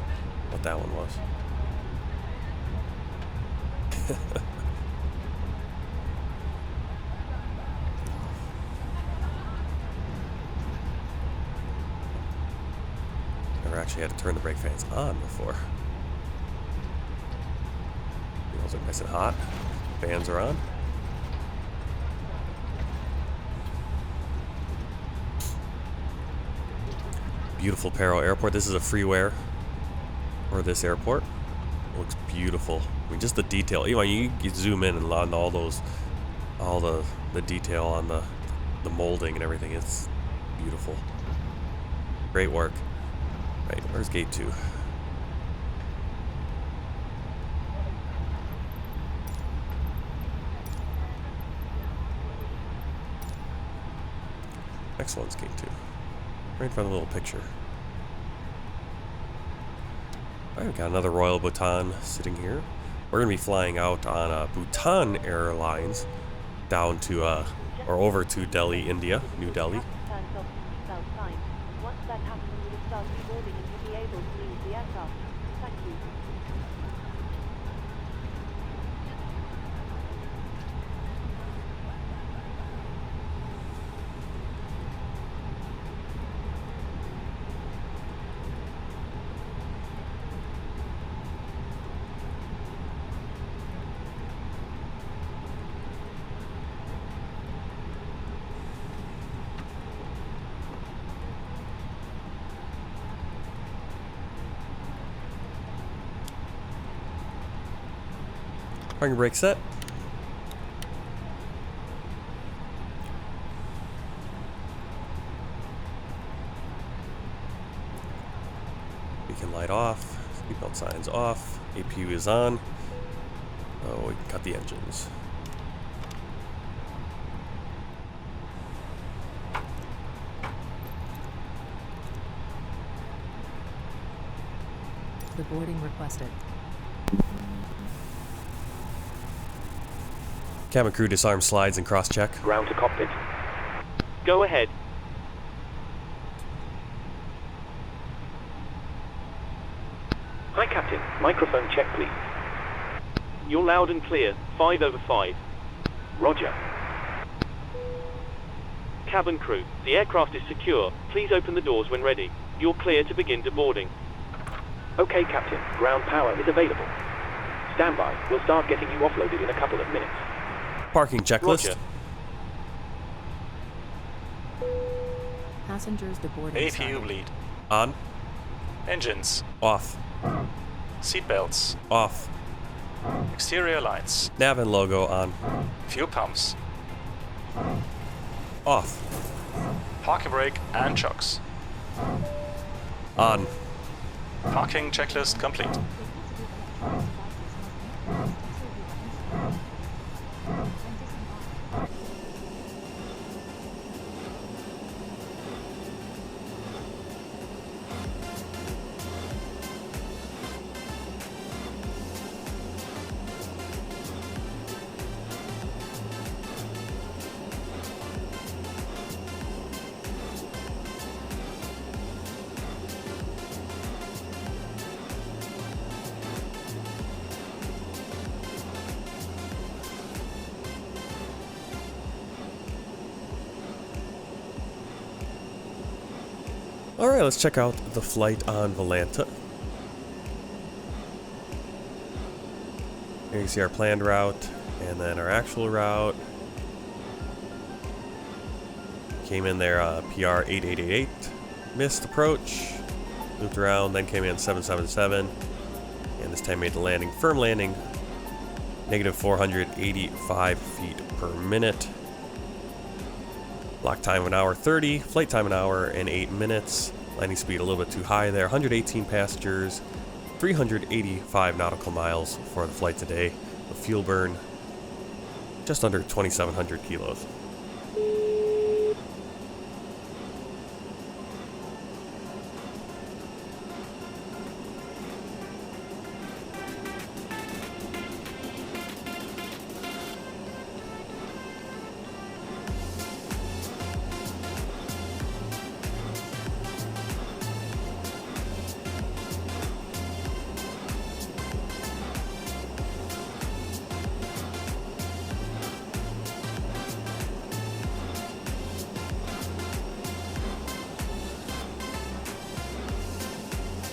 what that one was. Never actually had to turn the brake fans on before. Wheels are nice and hot. Fans are on. Beautiful Paro Airport. This is a freeware for this airport. It looks beautiful. I mean, just the detail. You know, you zoom in and on all the detail on the molding and everything. It's beautiful. Great work. Right, where's gate 2? Next one's gate 2. Right in front of the little picture. Alright, we've got another Royal Bhutan sitting here. We're going to be flying out on Bhutan Airlines down to, or over to Delhi, India, New Delhi. Once that happens, we will start reboarding and you'll be able to leave the aircraft. Thank you. Parking brake set. Beacon light off. Seatbelt signs off. APU is on. Oh, we can cut the engines. The boarding requested. Cabin crew disarm slides and cross-check. Ground to cockpit. Go ahead. Hi, Captain. Microphone check, please. You're loud and clear. 5 over 5. Roger. Cabin crew, the aircraft is secure. Please open the doors when ready. You're clear to begin deboarding. Okay, Captain. Ground power is available. Stand by. We'll start getting you offloaded in a couple of minutes. Parking checklist. Roger. Passengers deboarding APU started. bleed. On. Engines. Off. Seatbelts. Off. Exterior lights. Nav and logo on. Fuel pumps. Off. Parking brake and chocks. On. Parking checklist complete. Alright, let's check out the flight on Volanta. Here you see our planned route, and then our actual route. Came in there, PR 8888, missed approach, looped around, then came in 777, and this time made the landing, firm landing, negative 485 feet per minute. Lock time 1 hour 30, flight time 1 hour and 8 minutes. Landing speed a little bit too high there. 118 passengers, 385 nautical miles for the flight today. The fuel burn just under 2,700 kilos.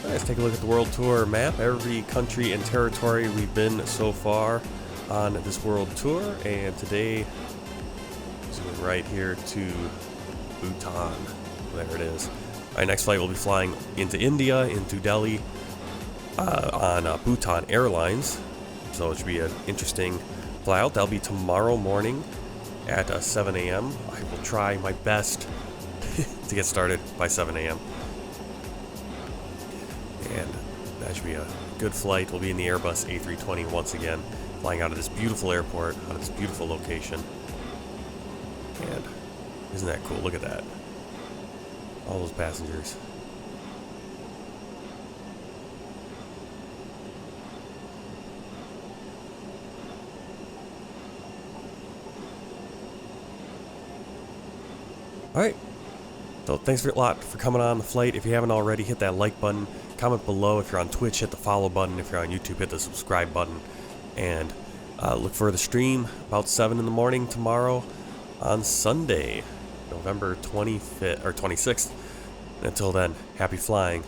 Let's take a look at the world tour map. Every country and territory we've been so far on this world tour, and today zooming right here to Bhutan. There it is. Our next flight will be flying into India, into Delhi, on Bhutan Airlines. So it should be an interesting flyout. That'll be tomorrow morning at 7 a.m. I will try my best to get started by 7 a.m. And that should be a good flight. We'll be in the Airbus A320 once again, flying out of this beautiful airport, out of this beautiful location. And isn't that cool? Look at that. All those passengers. Alright. So thanks a lot for coming on the flight. If you haven't already, hit that like button. Comment below. If you're on Twitch, hit the follow button. If you're on YouTube, hit the subscribe button. And look for the stream about 7 in the morning tomorrow on Sunday, November 25th or 26th. And until then, happy flying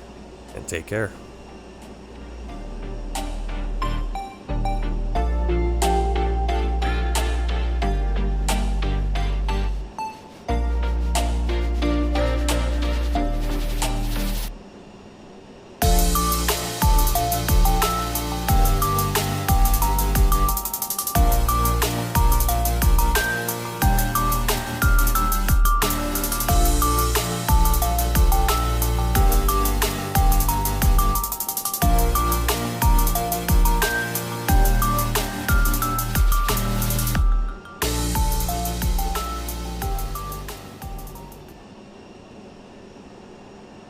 and take care.